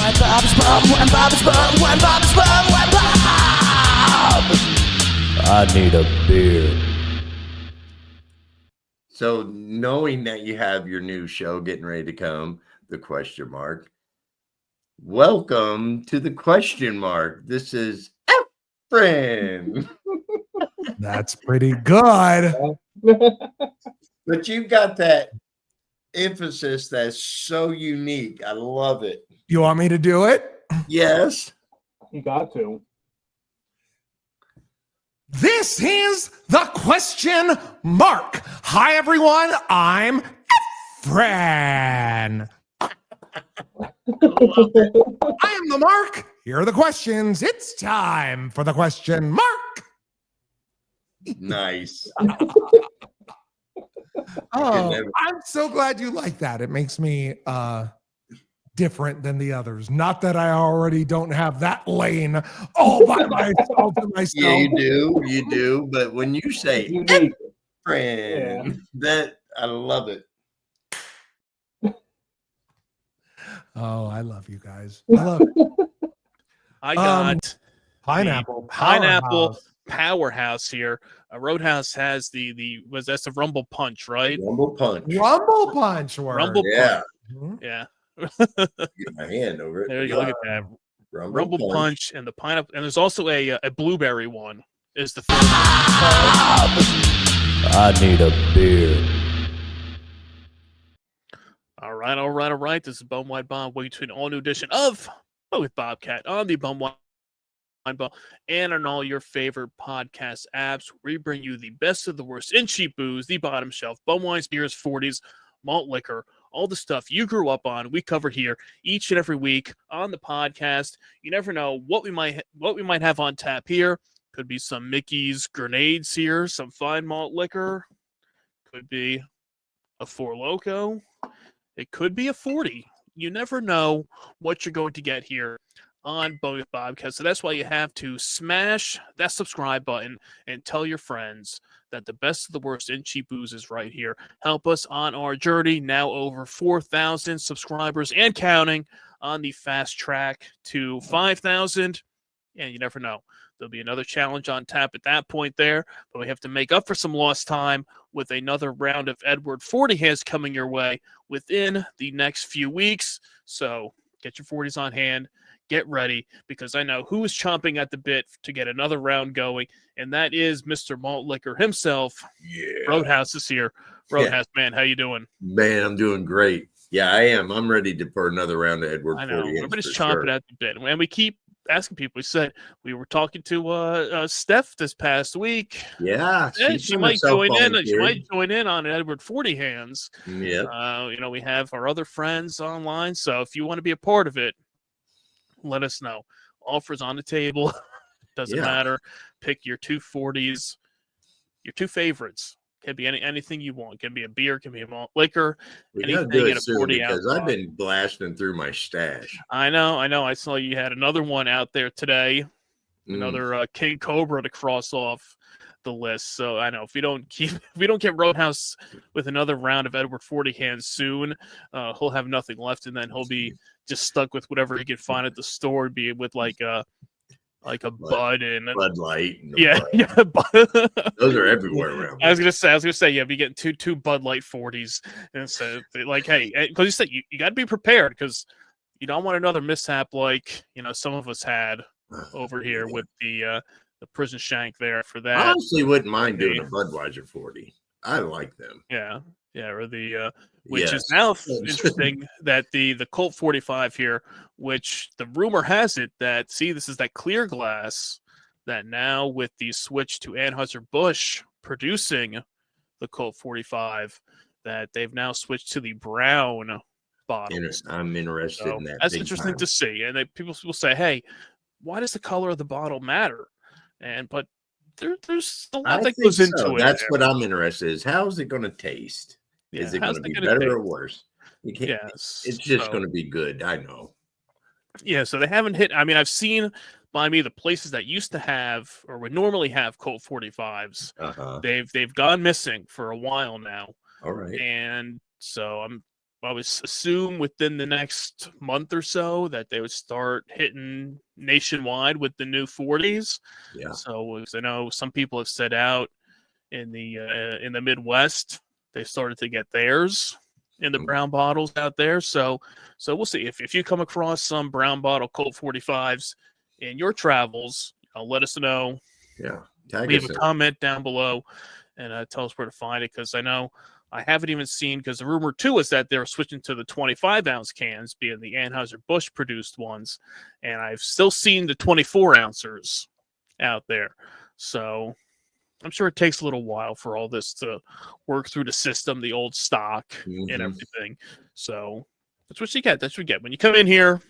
I need a beer. So knowing that you have your new show getting ready to come, the question mark. Welcome to the question mark. This is Efren. That's pretty good. But you've got that emphasis that's so unique. I love it. You want me to do it? Yes. You got to. This is the question mark. Hi, everyone. I'm Efren. I am the mark. Here are the questions. It's time for the question mark. Nice. Oh, I'm so glad you like that. It makes me different than the others. Not that I already don't have that lane all by myself and myself. Yeah, you do. But when you say Efren, that I love it. Oh, I love you guys. I love it. I got pineapple powerhouse here. Roadhouse has that's the rumble punch, right? Rumble punch. Rumble punch word. Rumble Yeah. punch. Yeah. Get my hand over it. There you go. Look at that. Rumble punch and the pineapple, and there's also a blueberry one. Is the third one. I need a beer. All right. This is Bum Wine Bob, way to an all-new edition of with Bobcat on the Bum Wine Bob and on all your favorite podcast apps. We bring you the best of the worst in cheap booze, the bottom shelf, bum wines, beers, 40s, malt liquor, all the stuff you grew up on. We cover here each and every week on the podcast. You never know what we might have on tap here. Could be some Mickey's grenades here, some fine malt liquor. Could be a Four Loko. It could be a 40. You never know what you're going to get here on both Bobcats. So that's why you have to smash that subscribe button and tell your friends that the best of the worst in cheap booze is right here. Help us on our journey, now over 4,000 subscribers and counting, on the fast track to 5,000. And you never know. There'll be another challenge on tap at that point there, but we have to make up for some lost time with another round of Edward 40 hands coming your way within the next few weeks. So get your 40s on hand, get ready, because I know who is chomping at the bit to get another round going, and that is Mr. Malt Liquor himself. Yeah. Roadhouse is here. Roadhouse, man, how you doing? Man, I'm doing great. Yeah, I am. I'm ready for another round of Edward 40 I know. hands. Everybody's chomping at the bit, and we keep asking people. We said we were talking to Steph this past week. Yeah, she might join in. She might join in on Edward 40 hands. Yeah. We have our other friends online, so if you want to be a part of it, let us know. Offers on the table. Doesn't matter. Pick your 240s, your two favorites. Can be anything you want. Can be a beer, can be a malt liquor, anything in a 40 ounce. Because I've been blasting through my stash. I know. I saw you had another one out there today. Another King Cobra to cross off the list. So I know if we don't get Roadhouse with another round of Edward 40 hands soon, he'll have nothing left, and then he'll be just stuck with whatever he can find at the store, be it with like a Bud and Bud Light. Yeah. Those are everywhere around. I was gonna say, yeah, be getting two Bud Light 40s, and so like, hey, because you said you got to be prepared, because you don't want another mishap like some of us had over here with the prison shank there for that. I honestly wouldn't mind doing a Budweiser 40. I like them. Yeah, or the which is now interesting that the Colt 45 here, which the rumor has it that this is that clear glass that now with the switch to Anheuser-Busch producing the Colt 45, that they've now switched to the brown bottles. I'm interested in that. That's interesting to see, and people will say, "Hey, why does the color of the bottle matter?" But there's a lot that goes into it. That's what I'm interested in, is how is it going to taste? Yeah, is it going to be better or worse? Yes, it's just going to be good. I know. Yeah, so they haven't hit. I mean, I've seen by me the places that used to have or would normally have Colt 45s. They've gone missing for a while now. All right, and so I'm I would assume within the next month or so that they would start hitting nationwide with the new 40s. Yeah. So as I know some people have set out in the Midwest, they started to get theirs in the brown bottles out there. So we'll see if you come across some brown bottle Colt 45s in your travels. Let us know. Yeah. Tag Leave us a in. comment down below and tell us where to find it, because I know I haven't even seen, because the rumor too is that they're switching to the 25-ounce cans, being the Anheuser-Busch produced ones, and I've still seen the 24-ounces out there. So I'm sure it takes a little while for all this to work through the system, the old stock and everything. So that's what you get. That's what you get. When you come in here,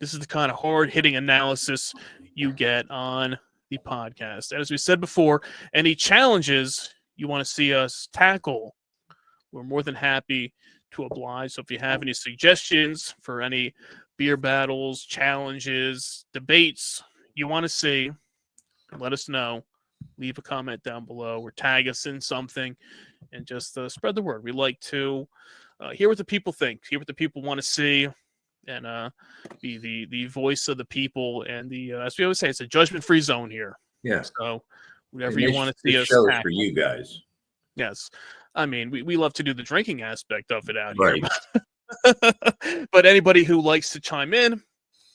this is the kind of hard-hitting analysis you get on the podcast. And as we said before, any challenges you want to see us tackle, we're more than happy to oblige. So if you have any suggestions for any beer battles, challenges, debates you want to see, let us know. Leave a comment down below or tag us in something and just spread the word. We like to hear what the people think, hear what the people want to see, and be the voice of the people. And as we always say, it's a judgment-free zone here. Yeah. So whatever you want to see us show is tackle. for you guys. Yes. I mean, we love to do the drinking aspect of it out Right. here. But anybody who likes to chime in,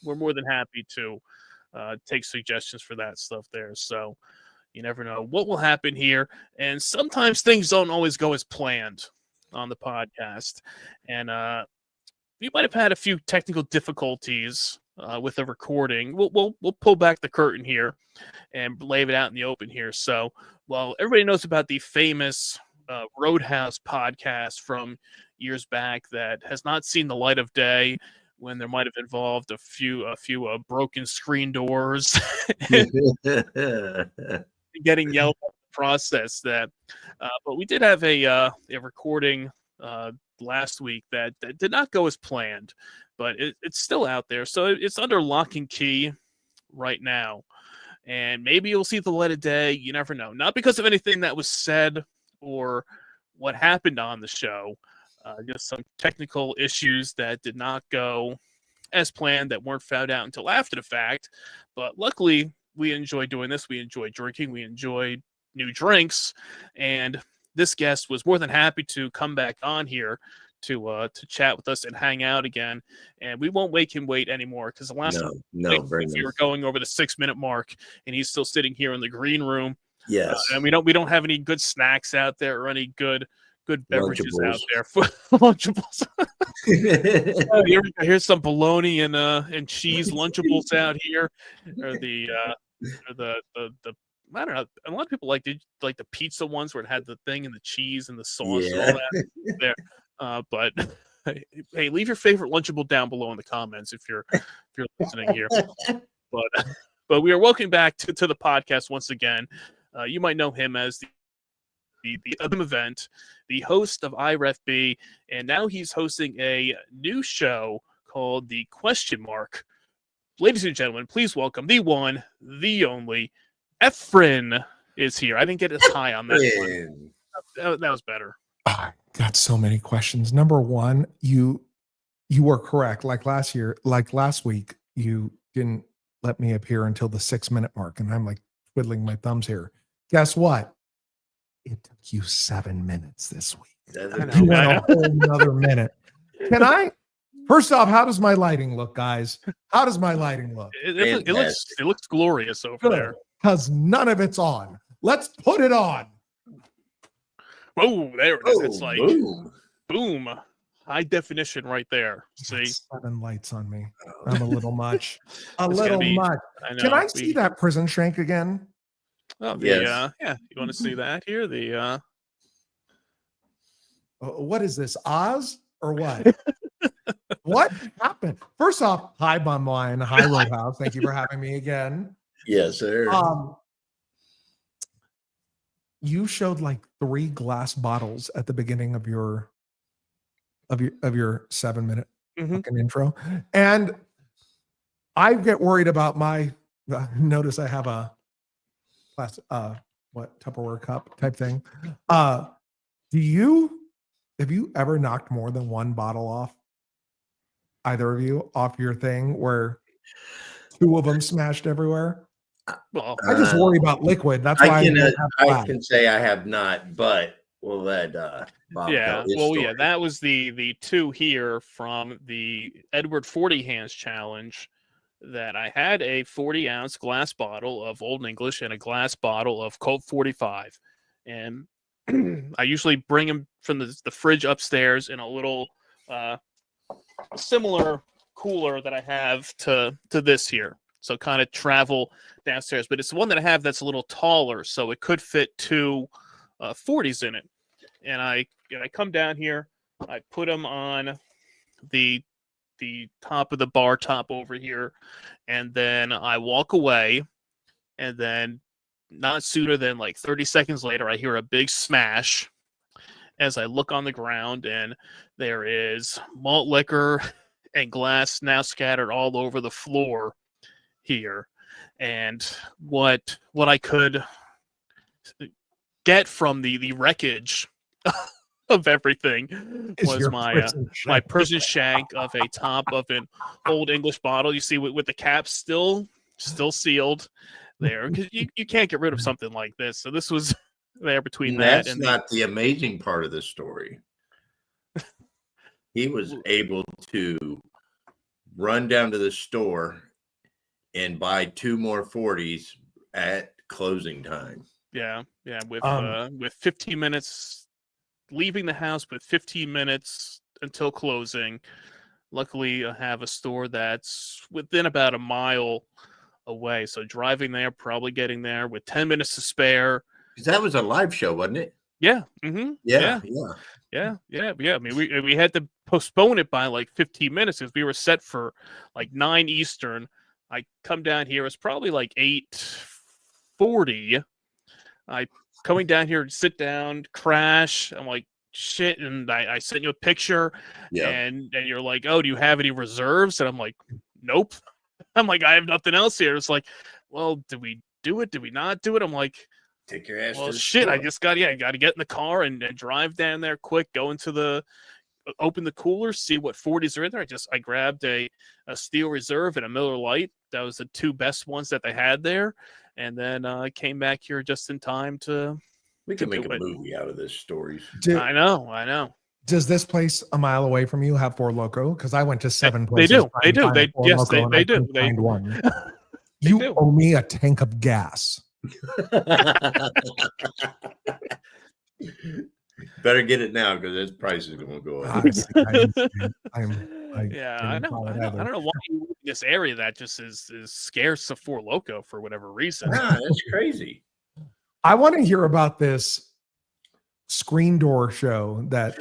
we're more than happy to take suggestions for that stuff there. So you never know what will happen here. And sometimes things don't always go as planned on the podcast. And we might have had a few technical difficulties with the recording. We'll pull back the curtain here and lay it out in the open here. So, well, everybody knows about the famous Roadhouse podcast from years back that has not seen the light of day, when there might have involved a few broken screen doors and getting yelled at the process. That, but we did have a recording last week that did not go as planned, but it's still out there. So it's under lock and key right now. And maybe you'll see the light of day. You never know. Not because of anything that was said or what happened on the show. Just some technical issues that did not go as planned, that weren't found out until after the fact. But luckily, we enjoy doing this. We enjoy drinking. We enjoy new drinks. And this guest was more than happy to come back on here to chat with us and hang out again. And we won't make him wait anymore, because the last time we were going over the 6-minute mark, and he's still sitting here in the green room. Yes. And we don't have any good snacks out there, or any good beverages Lunchables out there for Lunchables. Here's some bologna and cheese Lunchables out here, or the I don't know. A lot of people like the pizza ones where it had the thing and the cheese and the sauce and all that there. But hey, leave your favorite Lunchable down below in the comments if you're listening here. But we are welcome back to the podcast once again. You might know him as the event, the host of IRFB, and now he's hosting a new show called The Question Mark. Ladies and gentlemen, please welcome the one, the only, Efren is here. I didn't get as high on that one. That was better. I got so many questions. Number one, you were correct. Like last week, you didn't let me appear until the 6-minute mark, and I'm like twiddling my thumbs here. Guess what? It took you 7 minutes this week. You went a whole another minute. Can I? First off, how does my lighting look, guys? How does my lighting look? It looks glorious over there. Because none of it's on. Let's put it on. Whoa, there it is. It's like boom. High definition right there. See? 7 lights on me. I'm a little much. Much. Can I see that prison shank again? Oh, yeah. You want to see that here? What is this? Oz or what? What happened? First off, hi Bum Wine, hi Roadhouse. Thank you for having me again. Yes, sir. You showed like 3 glass bottles at the beginning of your 7-minute fucking intro, and I get worried about my. Notice I have a Tupperware cup type thing. Do you Have you ever knocked more than one bottle off? Either of you off your thing where two of them smashed everywhere? Well, I just worry about liquid. That's why I can don't have I glass. can say I have not, but we'll let Bob yeah. tell his Well, story. yeah. That was the two here from the Edward 40 Hands Challenge. That I had a 40-ounce glass bottle of Old English and a glass bottle of Colt 45, and I usually bring them from the fridge upstairs in a little similar cooler that I have to this here. So kind of travel downstairs, but it's the one that I have that's a little taller, so it could fit two 40s in it. And I come down here, I put them on the top of the bar top over here, and then I walk away, and then not sooner than like 30 seconds later, I hear a big smash as I look on the ground, and there is malt liquor and glass now scattered all over the floor here. And what I could get from the wreckage of everything Is was your my prison my shank. prison shank of a top of an Old English bottle. You see with the cap still sealed there, because you can't get rid of something like this. So this was there between And that that's and not the amazing part of the story. He was able to run down to the store and buy 2 more 40s at closing time. yeah with 15 minutes leaving the house with 15 minutes until closing. Luckily, I have a store that's within about a mile away. So driving there, probably getting there with 10 minutes to spare. Because that was a live show, wasn't it? Yeah. Mm-hmm. Yeah. Yeah. I mean, we had to postpone it by like 15 minutes because we were set for like 9 Eastern. I come down here. It's probably like 8:40. I coming down here to sit down, crash. I'm like, shit. And I sent you a picture, Yeah. and you're like, oh, do you have any reserves? And I'm like, nope. I'm like, I have nothing else here. It's like, well, did we do it? Did we not do it? I'm like, Take your ass well, to the shit, store. I just got to get in the car and drive down there quick, go into the, open the cooler, see what 40s are in there. I grabbed a Steel Reserve and a Miller Lite. That was the 2 best ones that they had there. And then I came back here just in time to. We can make do a it. movie out of this stories. I know. Does this place a mile away from you have Four Loko? Because I went to 7 They places. do. They do. They yes, they do. They find one. They You do. owe me a tank of gas. Better get it now because this price is going to go up. I I know. I don't know why you live in this area that just is scarce of Four Loko for whatever reason. Nah, that's crazy. I want to hear about this screen door show that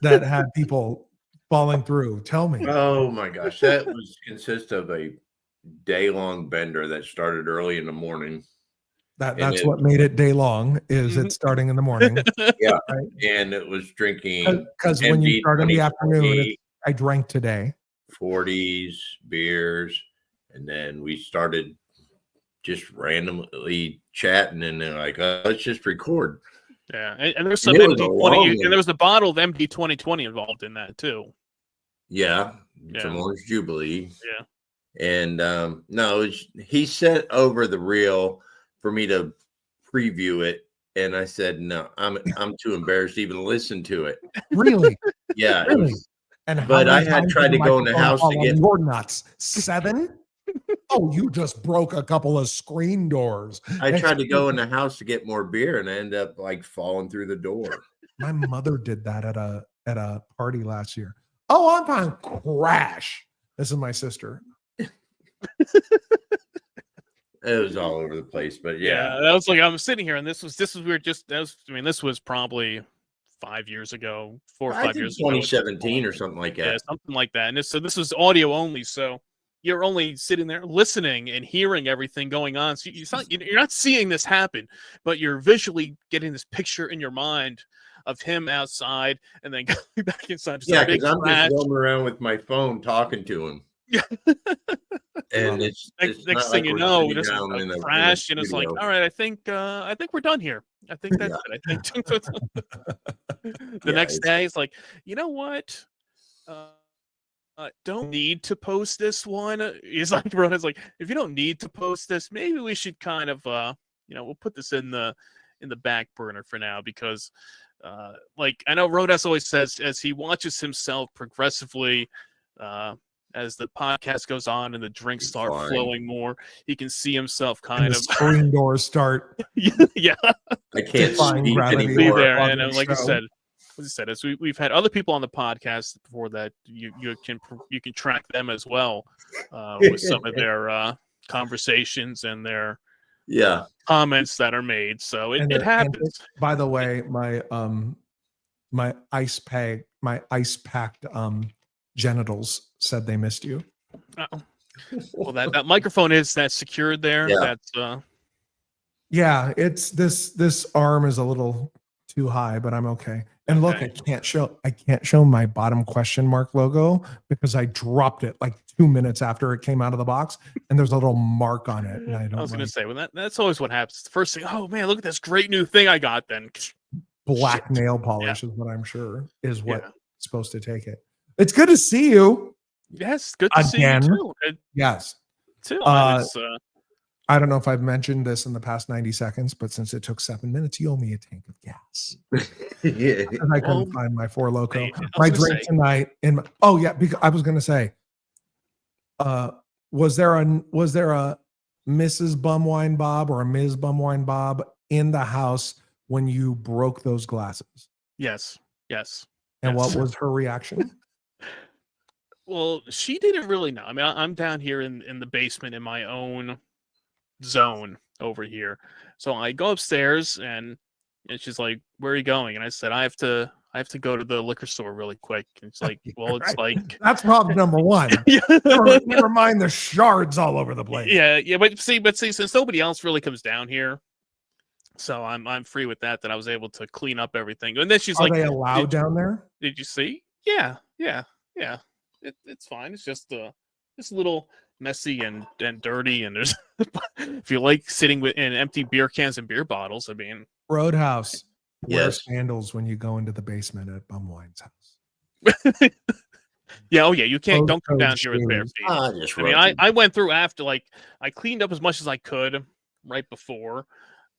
had people falling through. Tell me. Oh my gosh, that was consist of a day-long bender that started early in the morning. That's what made it day long. Is it starting in the morning? Yeah, right? And it was drinking because when you start in the afternoon, 20, I drank today 40s beers, and then we started just randomly chatting, and they're like, let's just record. Yeah, and there's some MD20, and there was a bottle of MD 2020 involved in that too. Yeah, some Orange Jubilee. Yeah, and no, he sent over the reel for me to preview it, and I said no, I'm too embarrassed to even listen to it. Really? Yeah, really. But I had tried to go in the house to get your nuts. 7? Oh, you just broke a couple of screen doors. I tried to go in the house to get more beer, and I ended up like falling through the door. My mother did that at a party last year. Oh, I'm fine. Crash. This is my sister. It was all over the place, but yeah. that was like I'm sitting here, and this was this was probably 5 years ago, 4 or 5 years 2017 or something like that. Yeah, something like that. And this was audio only, so you're only sitting there listening and hearing everything going on. So you're not seeing this happen, but you're visually getting this picture in your mind of him outside and then going back inside. Yeah, because I'm just roaming around with my phone talking to him. Yeah. And it's next not thing like you we're know, sitting just down in a a crash, and it's like, studio. all right, I think we're done here. I think that's Yeah. it. I think the Yeah, next it's- day, it's like, you know what? Don't need to post this one. He's like, Rona's like, if you don't need to post this, maybe we should kind of, we'll put this in the back burner for now because, like I know Rodas always says as he watches himself progressively, as the podcast goes on and the drinks start Fine. flowing more, he can see himself And kind the of, screen doors start yeah, I can't defying speak gravity. be anymore. there. on And the like you show. said, as you said, as we've had other people on the podcast before that you can track them as well with some of their conversations and their Yeah. comments that are made. So it their happens. antics. By the way, my ice packed genitals said they missed you. Uh-oh. Well, that microphone is that's secured there. Yeah. That's Yeah, it's this arm is a little too high, but I'm okay. And look, Okay. I can't show my bottom question mark logo because I dropped it like 2 minutes after it came out of the box, and there's a little mark on it. And I I was going don't to say, well, that's always what happens. The first thing, oh man, look at this great new thing I got. Then black Shit. nail polish is what I'm sure is what's Yeah. supposed to take it. It's good to see you. Yes, good to see you Again. too. Yes. Too. I was, I don't know if I've mentioned this in the past 90 seconds, but since it took 7 minutes, you owe me a tank of gas. Yeah. And I couldn't Well, find my Four Loko. hey, I was My gonna drink say- tonight because I was going to say, was there a Mrs. Bumwine Bob or a Ms. Bumwine Bob in the house when you broke those glasses? yes. And Yes. what was her reaction? Well, she didn't really know. I mean, I'm down here in the basement in my own zone over here. So I go upstairs and she's like, "Where are you going?" And I said, "I have to go to the liquor store really quick." And it's like, "Well, it's Right. like That's problem number one. yeah. Never mind the shards all over the place. Yeah, but see, since nobody else really comes down here, so I'm free with that. That I was able to clean up everything. And then she's Are like, they allowed down there? "Did you see?" Yeah. It's fine. It's just a little messy and dirty. And there's if you like sitting in empty beer cans and beer bottles, I mean, Roadhouse. Wear Yes. sandals when you go into the basement at Bumwine's house. yeah, oh yeah, you can't don't come Closed-toed down here with bare shoes. feet. Ah, just I mean, I went through after like I cleaned up as much as I could right before,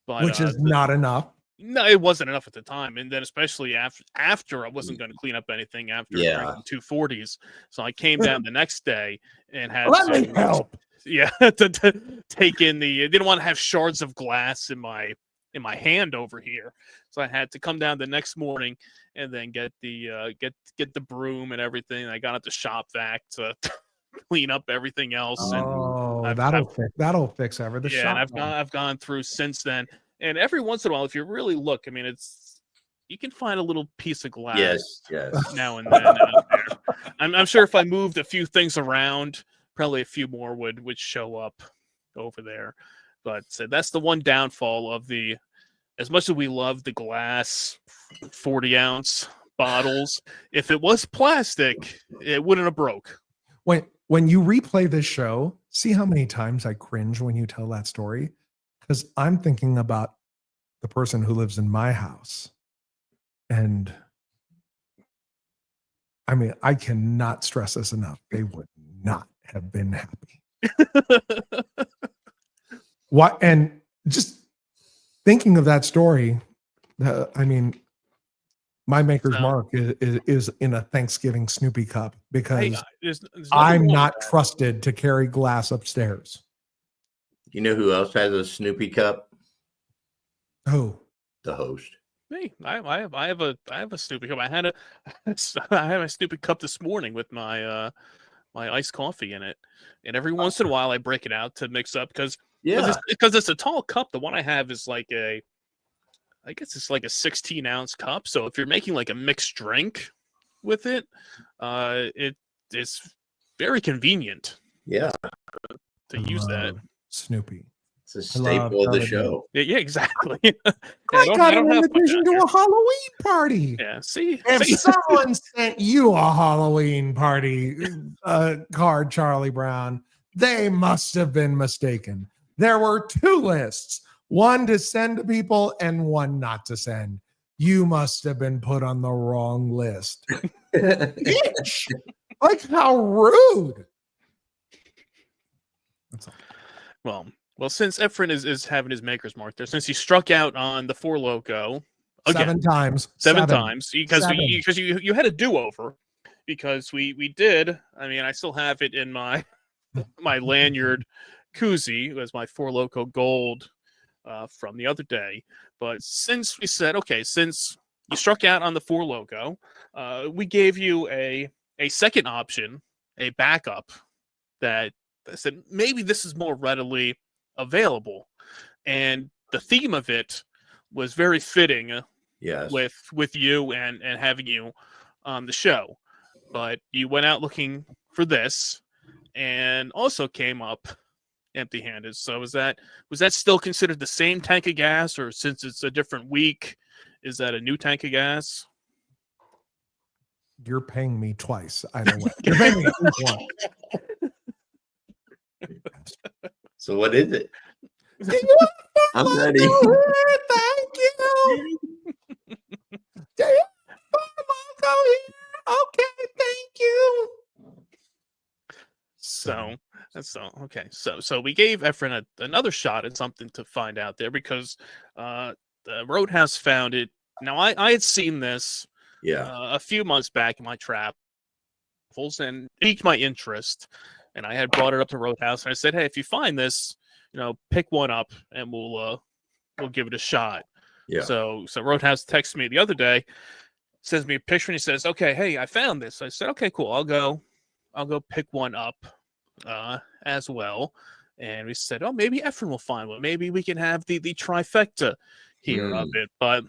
but Which is not enough. no, it wasn't enough at the time, and then especially after I wasn't going to clean up anything after Yeah. drinking 240s, so I came down the next day and had Let me to, help. yeah, to take in the. I didn't want to have shards of glass in my hand over here, so I had to come down the next morning and then get the get the broom and everything. I got out the shop vac to clean up everything else. And Oh, I've- that'll fix ever. The yeah, shop. and I've gone through since then. And every once in a while, if you really look, I mean, you can find a little piece of glass yes. now and then out there. I'm sure if I moved a few things around, probably a few more would show up over there. But that's the one downfall of as much as we love the glass 40-ounce bottles, if it was plastic, it wouldn't have broke. When you replay this show, see how many times I cringe when you tell that story? Because I'm thinking about the person who lives in my house. And I mean, I cannot stress this enough. They would not have been happy. What? And just thinking of that story, I mean, my maker's mark is in a Thanksgiving Snoopy cup because there's I'm nothing wrong not with that. trusted to carry glass upstairs. You know who else has a Snoopy cup? Oh, The host. Me, I have a Snoopy cup. I had a Snoopy cup this morning with my my iced coffee in it, and every once in a while I break it out to mix up because it's a tall cup. The one I have is like I guess it's like a 16-ounce cup. So if you're making like a mixed drink with it, it's very convenient. Yeah. To use that. Snoopy. It's a staple of the show. Yeah, exactly. I got an have much invitation out to here. a Halloween party. Yeah, see, If someone sent you a Halloween party card, Charlie Brown, They must have been mistaken. There were 2 lists, one to send to people and one not to send. You must have been put on the wrong list. Bitch! Like, how rude. That's all. Well, since Efren is having his maker's mark there, since he struck out on the Four Loko again 7 times. seven times because Seven. you had a do-over because we did. I mean, I still have it in my my lanyard koozie. It was my Four Loko Gold from the other day. But since we said, okay, since you struck out on the Four Loko, we gave you a second option, a backup that I said maybe this is more readily available, and the theme of it was very fitting. Yes. With you and having you on the show, but you went out looking for this, and also came up empty-handed. So was that still considered the same tank of gas, or since it's a different week, is that a new tank of gas? You're paying me twice either way. You're paying me once. So what is it? I'm ready. Thank you. Okay, thank you. So okay. So we gave Efren another shot at something to find out there because the Roadhouse found it. Now I had seen this a few months back in my travels, and it piqued my interest. And I had brought it up to Roadhouse, and I said, "Hey, if you find this, pick one up, and we'll give it a shot." Yeah. So Roadhouse texted me the other day, sends me a picture, and he says, "Okay, hey, I found this." I said, "Okay, cool. I'll go pick one up as well." And we said, "Oh, maybe Efren will find one. Maybe we can have the trifecta here of it." But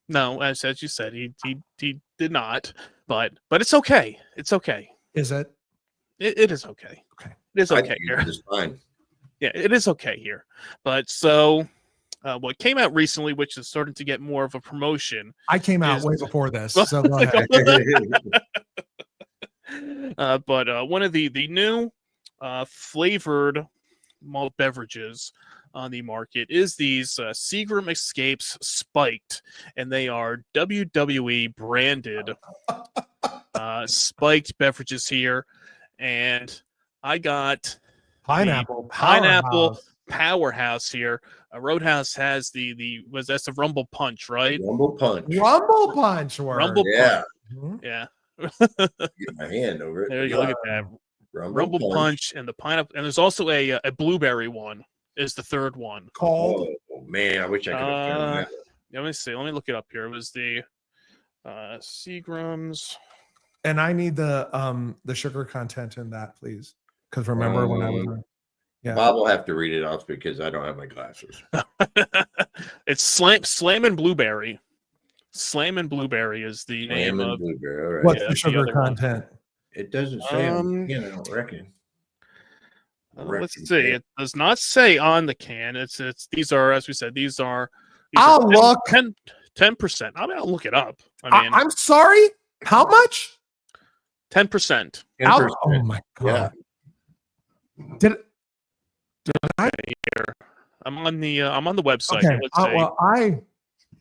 no, as you said, he did not. But it's okay. It's okay. Is it? It is okay. Okay. It is okay here. It's fine. Yeah, it is okay here. But so what came out recently, which is starting to get more of a promotion. I came out way before this, so go ahead. But one of the new flavored malt beverages on the market is these Seagram Spiked, and they are WWE branded spiked beverages here. And I got Pineapple Powerhouse here. Roadhouse has that's the Rumble Punch, right? Rumble Punch. Rumble Punch word. Rumble Yeah. Punch. Yeah. Get my hand over it. There you go. Look at that. Rumble Punch and the pineapple, and there's also a blueberry one. Is the third one called? Oh man, I wish I could have found that. Let me see. Let me look it up here. It was the Seagrams. And I need the sugar content in that, please. Because remember when I was Bob will have to read it off because I don't have my glasses. It's Slam and Blueberry. Slam and Blueberry is the name of blueberry. All right. what's the sugar content? It doesn't say on the can, I don't reckon. Let's see. It does not say on the can. It's these are, as we said, these are I'll look 10%. I mean, I'll look it up. I mean, I'm sorry. How much? 10%. Oh my god! Yeah. Did I? Here, I'm on the website. Okay. Let's see. Well,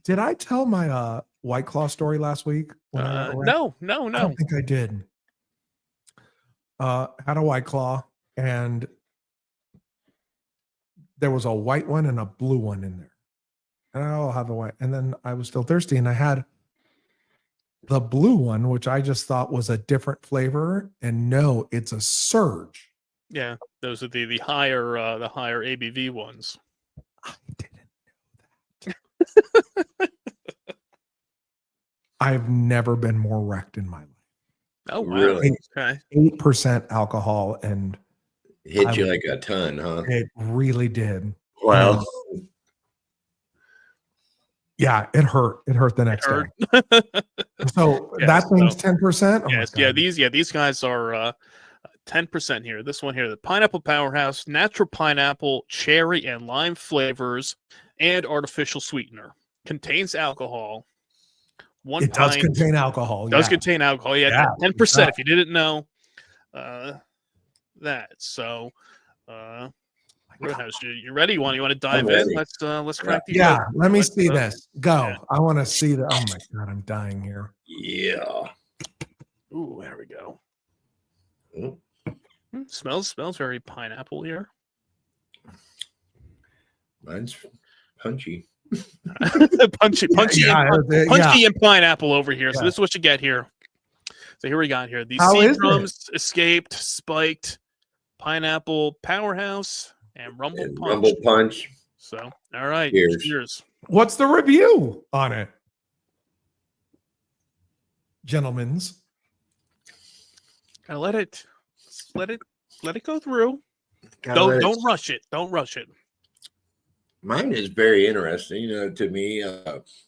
did I tell my White Claw story last week? No. I don't think I did. Had a White Claw, and there was a white one and a blue one in there. And I'll have a white. And then I was still thirsty, and I had the blue one, which I just thought was a different flavor. And no, it's a Surge. Yeah, those are the higher ABV ones. I didn't know that. I've never been more wrecked in my life. Oh wow! Really? Okay. 8% alcohol, and Hit you like a ton, huh? it really did. Wow. Yeah, it hurt. It hurt the next day. So that thing's 10%. Oh yes, these guys are 10% here. This one here, the Pineapple Powerhouse, natural pineapple, cherry, and lime flavors, and artificial sweetener. Contains alcohol. It does contain alcohol. Does contain alcohol. Yeah, 10%. If you didn't know, that. So, Roadhouse, you ready? You want to dive in? ready. Let's crack these. Yeah, open. let me Let's, see this. Go. yeah. I want to see the. Oh my god, I'm dying here. Yeah. Ooh, there we go. Ooh. Smells very pineapple here. Mine's punchy. punchy, Yeah, punchy and pineapple over here. So Yeah. this is what you get here. So here we got here. These How is Seagrams Escaped, Spiked, Pineapple, Powerhouse, and Rumble And Punch. Rumble Punch. So, all right. Cheers. Cheers. What's the review on it, gentlemen's? Gotta let it go through. Gotta Don't rush it. Don't rush it. Mine is very interesting, to me. Roadhouse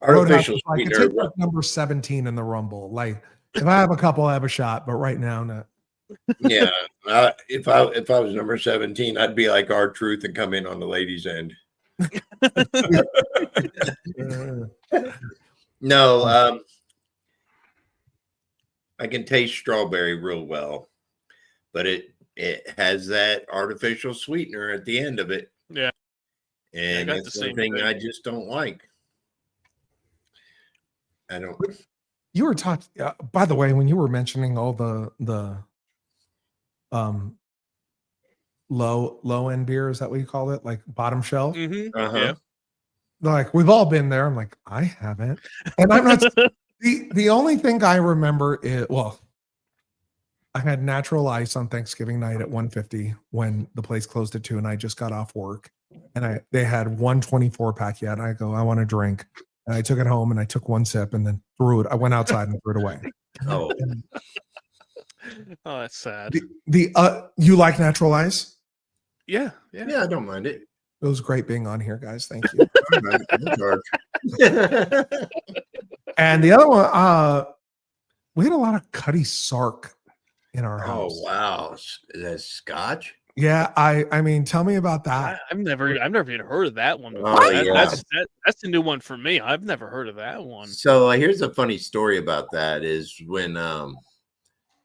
Artificial is like, it sweetener. takes like number 17 in the Rumble. Like, if I have a couple, I have a shot, but right now, no. Yeah. If I was number 17, I'd be like R-Truth and come in on the ladies' end. No, I can taste strawberry real well, but it has that artificial sweetener at the end of it. Yeah. And I got that's the one same thing thing. I just don't like. I don't. You were talking, by the way, when you were mentioning all the low end beer, is that what you call it? Like bottom shelf? Mm-hmm. Uh-huh. Yeah. Like, we've all been there. I'm like, I haven't. And I'm not the only thing I remember is, well, I had natural ice on Thanksgiving night at 150 when the place closed at 2 and I just got off work and they had 124 pack yet. I go, I want a drink. And I took it home and I took one sip and then threw it. I went outside and threw it away. Oh, And Oh, that's sad. you like natural ice? Yeah. yeah, I don't mind it. It was great being on here, guys. Thank you. All right, that's hard. And the other one, we had a lot of Cuddy Sark in our house. Oh wow, is that Scotch? Yeah, I mean, tell me about that. I've never even heard of that one. Before. Oh, That's yeah. that's a new one for me. I've never heard of that one. So here's a funny story about that is when I'm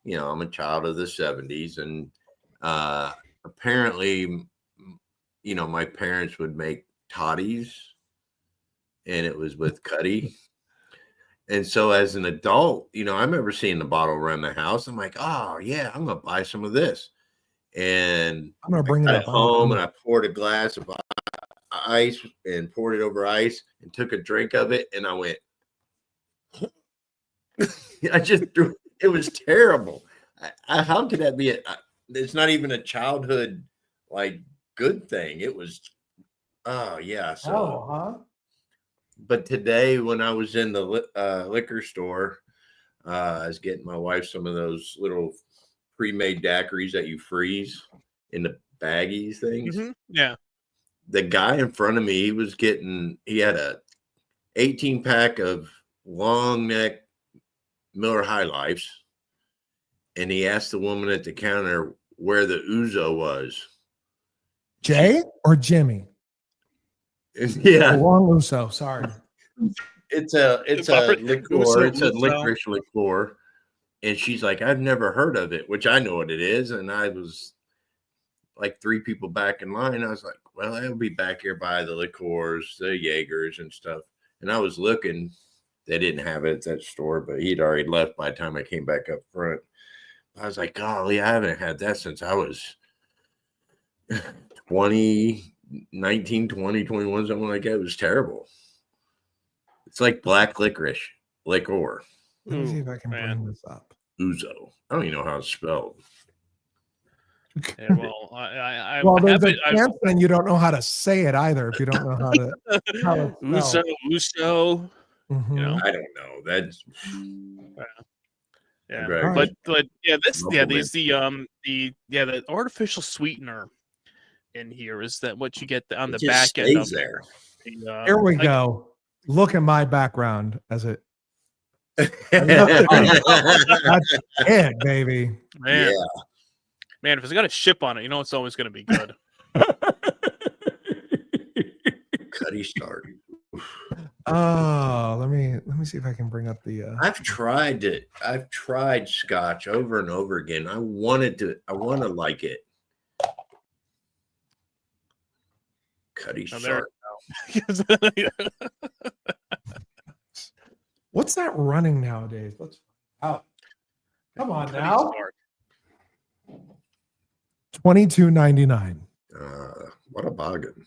a child of the 70s and apparently my parents would make toddies and it was with Cuddy. And so as an adult, I remember seeing the bottle around the house. I'm like, oh yeah, I'm gonna buy some of this. And I'm gonna bring it got up it home and I poured a glass of ice and poured it over ice and took a drink of it and I went I just threw it was terrible. How could that be it's not even a childhood like good thing. It was But today when I was in the liquor store, I was getting my wife some of those little pre-made daiquiris that you freeze in the baggies things. Mm-hmm. Yeah. The guy in front of me, he had a 18 pack of long neck Miller High Lifes. And he asked the woman at the counter where the ouzo was. Jay or Jimmy? Yeah. Long Uso, sorry. It's a liqueur. Ouzo, It's a ouzo. licorice liqueur. And she's like, I've never heard of it, which I know what it is. And I was like 3 people back in line. I was like, well, I'll be back here by the liqueurs, the Jaegers and stuff. And I was looking. They didn't have it at that store, but he'd already left by the time I came back up front. I was like, golly, I haven't had that since I was 19, 20, 21, something like that. It was terrible. It's like black licorice liqueur. Let me see if I can man. bring this up. Ouzo. I don't even know how it's spelled. Yeah, well, I Well, there's have a it. chance then you don't know how to say it either if you don't know how to. How it's spelled. Uso. Mhm. You know, I don't know. That's yeah, Right. but yeah, this Local yeah, these the artificial sweetener in here is that what you get on it the just back end of stays there. Here we go. Look at my background as it. That's it, baby. Man, Yeah. man, if it's got a ship on it, it's always going to be good. Cuddy start. Oh, let me see if I can bring up the. I've tried it. I've tried Scotch over and over again. I want to like it. Cuddy Oh, there Sark. What's that running nowadays? Let's out. Come on now. $22.99. What a bargain.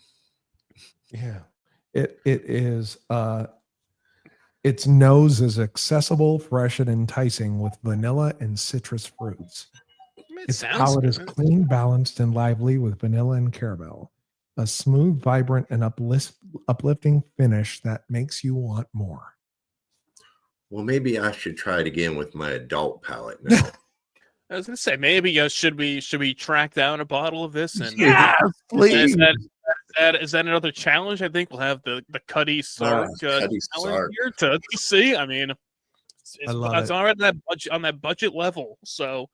Yeah. It is its nose is accessible, fresh, and enticing with vanilla and citrus fruits. It Its sounds palate is good. clean, balanced, and lively with vanilla and caramel. A smooth, vibrant, and uplifting finish that makes you want more. Well, maybe I should try it again with my adult palate now. I was gonna say maybe should we track down a bottle of this and Yes, please. is that another challenge? I think we'll have the Cuddy Sark Cuddy challenge Sark. here to see. I mean, I love it's it. all right on that budget level. So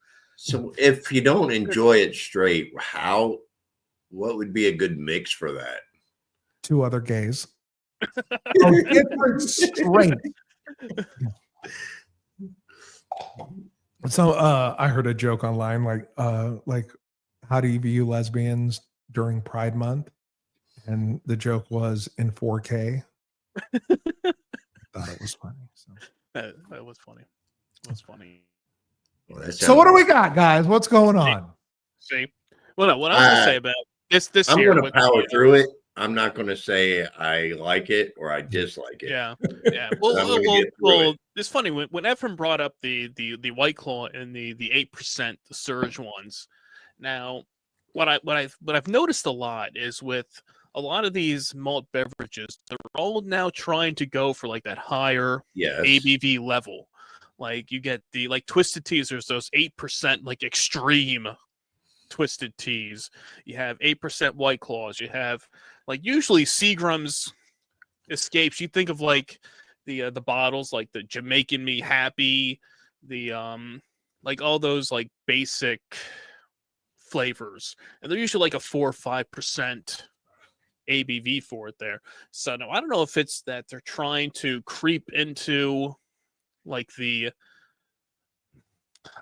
if you don't enjoy it straight, what would be a good mix for that? 2 other gays. Oh, different straight. So I heard a joke online like how do you view lesbians during Pride Month? And the joke was in 4K. I thought it was funny. So that was funny. That's funny. Well, So what do we got, guys? What's going on? See, well, no, what I was gonna say about this I'm year, going to with power the, through it. I'm not going to say I like it or I dislike it. yeah. I'm gonna Well, get through it. it's funny when Efren brought up the White Claw and the 8% the surge ones. Now, what I've noticed a lot is with a lot of these malt beverages, they're all now trying to go for like that higher Yes. ABV level. Like you get the Twisted Teas, there's those 8% like extreme Twisted Teas. You have 8% White Claws. You have like usually Seagram's Escapes. You think of like the bottles like the Jamaican Me Happy, the like all those like basic flavors, and they're usually like a 4 or 5% ABV for it there. So no, I don't know if it's that they're trying to creep into like I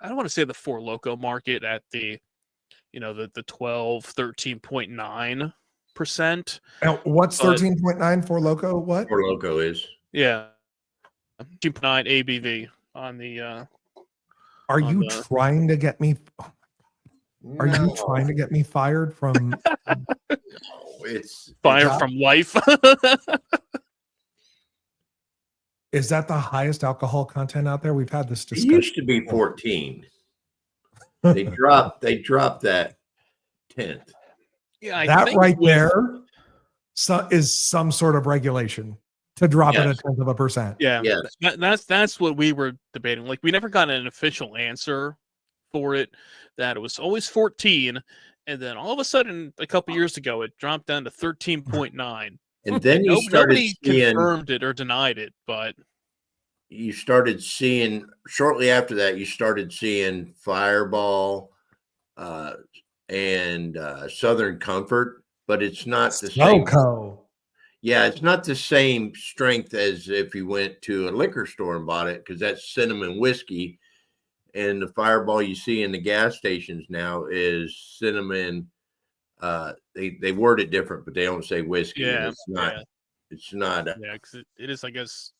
don't want to say the Four Loco market at the the 12, 13.9%. What's But 13.9 for Loco? What? Four Loco is. yeah, 13.9 ABV on the Are on you the- trying to get me? Are you No, trying to get me fired from? it's Fire from Life. Is that the highest alcohol content out there? We've had this It discussion. used to be 14. They dropped that 10th. Yeah, I That think right with- there is some sort of regulation to drop it a Yes. 10th of a percent. Yeah, Yes. that's what we were debating. Like we never got an official answer for it. That it was always 14, and then all of a sudden, a couple years ago, it dropped down to 13.9. And then you started Nobody seeing confirmed it or denied it, but shortly after that, you started seeing Fireball and Southern Comfort, but it's not the same. Loco. Yeah, it's not the same strength as if you went to a liquor store and bought it, because that's cinnamon whiskey. And the Fireball you see in the gas stations now is cinnamon. They word it different, but they don't say whiskey. and yeah, it's not. yeah, It's not. yeah, because it is, I guess,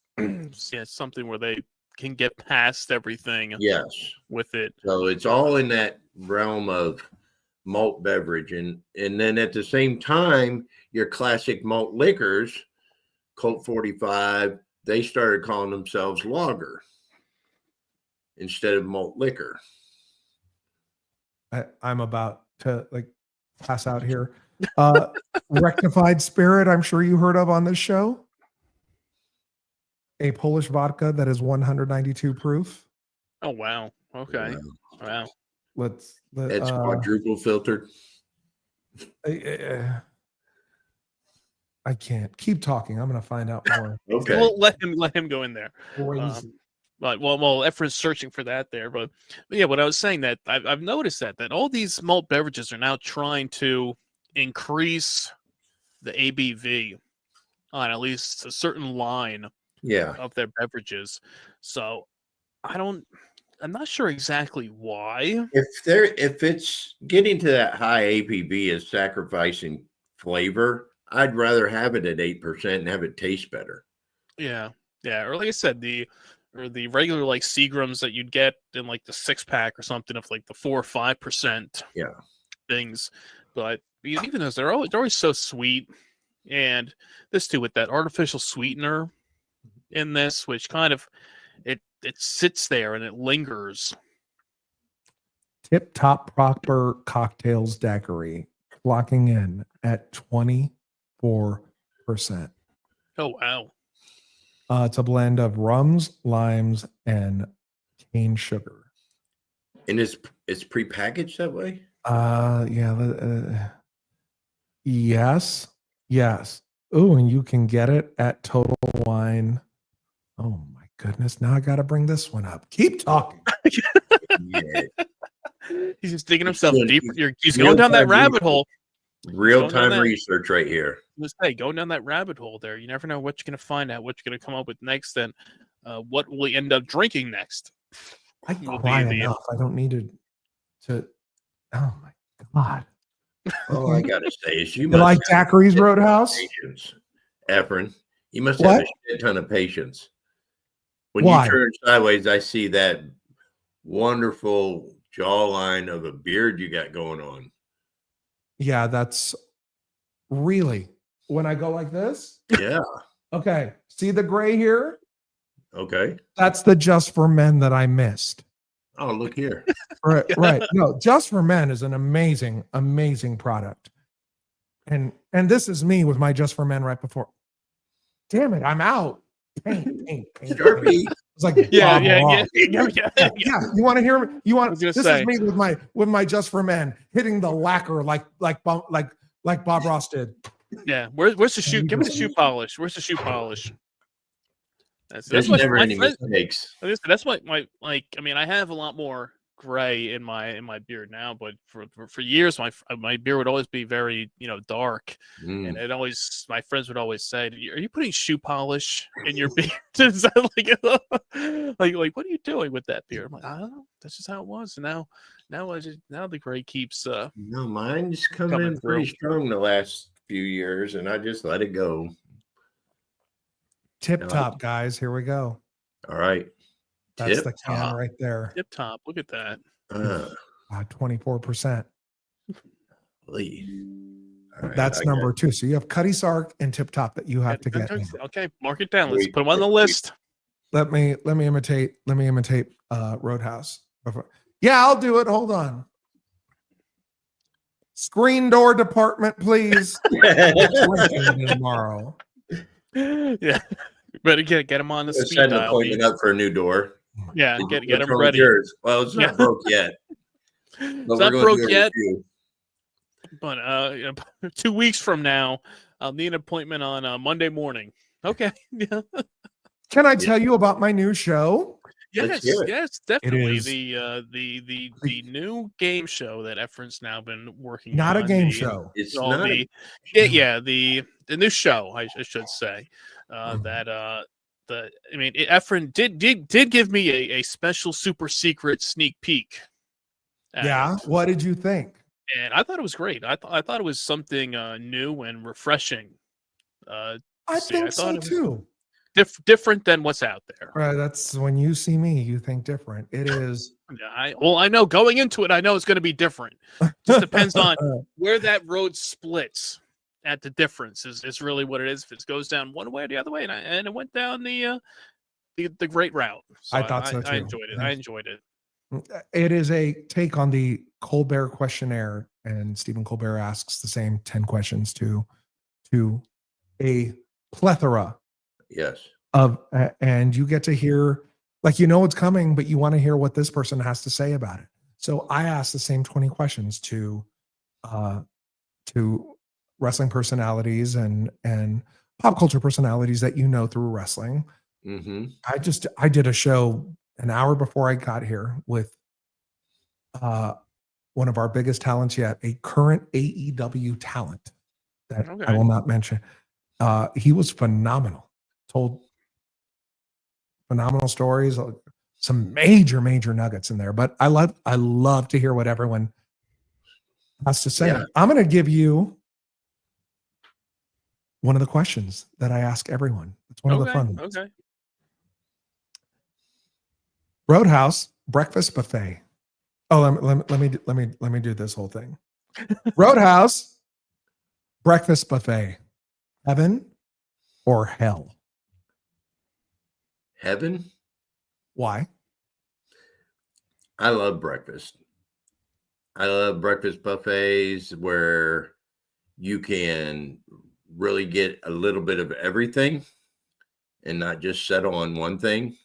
yeah, something where they can get past everything Yes. with it. So it's all in that realm of malt beverage, and then at the same time, your classic malt liquors, Colt 45, they started calling themselves lager instead of malt liquor. I'm about to pass out here. Rectified Spirit, I'm sure you heard of on this show. A Polish vodka that is 192 proof. Oh wow, okay, wow. It's quadruple filtered. I can't keep talking. I'm going to find out more. Okay. We'll let him go in there. Crazy. But well, Efren's searching for that there. But yeah, what I was saying that I've noticed that all these malt beverages are now trying to increase the ABV on at least a certain line Yeah. of their beverages. So I'm not sure exactly why. If it's getting to that high APV is sacrificing flavor, I'd rather have it at 8% and have it taste better. Yeah. Yeah. Or like I said, the regular like Seagrams that you'd get in like the 6-pack or something of like the 4 or 5% Yeah. things. But even those, they're always so sweet. And this too, with that artificial sweetener in this, which kind of it sits there and it lingers. Tip Top Proper Cocktails Daiquiri clocking in at 24%. Oh wow. It's a blend of rums, limes, and cane sugar. And it's prepackaged that way? Yes. Oh, and you can get it at Total Wine. Oh my goodness. Now I got to bring this one up. Keep talking. Yeah. He's just digging himself doing- deeper. He's going down that rabbit hole. Real-time that- research right here. Let's say going down that rabbit hole there. You never know what you're going to find out, what you're going to come up with next, and what will we end up drinking next. I Will cry be the- enough. I don't need to. Oh my God. All I gotta say is you You must like have Daiquiri's Roadhouse? patience, Efren. You must What? have a shit ton of patience. When Why? you turn sideways, I see that wonderful jawline of a beard you got going on. Yeah, that's really when I go like this. Yeah. Okay. See the gray here? Okay. That's the Just for Men that I missed. Oh, look here. Right, right. No, Just for Men is an amazing, amazing product. And this is me with my Just for Men right before. Damn it, I'm out. Paint. Sharpie. It's like Yeah, Bob yeah, Ross. yeah. You want to hear me? You want was gonna this say. is me with my Just for Men hitting the lacquer like Bob Ross did. Yeah. Where's the shoe? Give me the shoe polish. Where's the shoe polish? That's There's what never my any friend, mistakes. that's what my like. I mean, I have a lot more gray in my beard now, but for years my beard would always be very dark, and it always my friends would always say, "Are you putting shoe polish in your beard?" Is that like what are you doing with that beard? I'm like, I don't know. That's just how it was. And now the gray keeps. No, mine's coming Coming in pretty through. strong the last few years, and I just let it go. Tip top, guys. Here we go. All right. That's Tip the can top. right there. Tip top. Look at that. 24%. Lee. All right, That's I number 2. So you have Cuddy Sark and Tip Top that you have to get. now. Okay, mark it down. Let's Wait, put them on the wait. list. Let me imitate Roadhouse. Yeah, I'll do it. Hold on. Screen door department, please. got Tomorrow. Yeah, better get them on the to speed set an dial. appointment up for a new door. Yeah, get What's them wrong with ready. yours? Well, it's not Yeah. broke yet. But It's we're not gonna broke do a yet, review. but 2 weeks from now, I'll need an appointment on Monday morning. Okay. Yeah. Can I tell you about my new show? Let's Yes, hear it. yes, definitely. is- The new game show that Efren's now been working Not on. a game the- show. It's all not. the new show, I should say. Mhm. Efren did give me a special super secret sneak peek. at Yeah. it, What did you think? and I thought it was great. I thought it was something new and refreshing. I See, I think so thought it was- too. Different than what's out there. Right. That's when you see me, you think different. It is. Yeah, I know going into it, I know it's going to be different. Just depends on where that road splits. At the difference is really what it is. If it goes down one way or the other way, and it went down the great route. So I thought so, I too. enjoyed it. I enjoyed it. It is a take on the Colbert questionnaire, and Stephen Colbert asks the same 10 questions to a plethora Yes. of, and you get to hear, like, it's coming, but you want to hear what this person has to say about it. So I asked the same 20 questions to wrestling personalities and pop culture personalities that through wrestling. Mm-hmm. I did a show an hour before I got here with one of our biggest talents yet, a current AEW talent that I Okay. will not mention. He was phenomenal. Told phenomenal stories. Some major nuggets in there. But I love to hear what everyone has to say. Yeah. I'm going to give you one of the questions that I ask everyone. It's one of the fun ones. Okay. Roadhouse breakfast buffet. Oh, let me do this whole thing. Roadhouse breakfast buffet. Heaven or hell? Heaven. Why? I love breakfast. I love breakfast buffets where you can really get a little bit of everything and not just settle on one thing.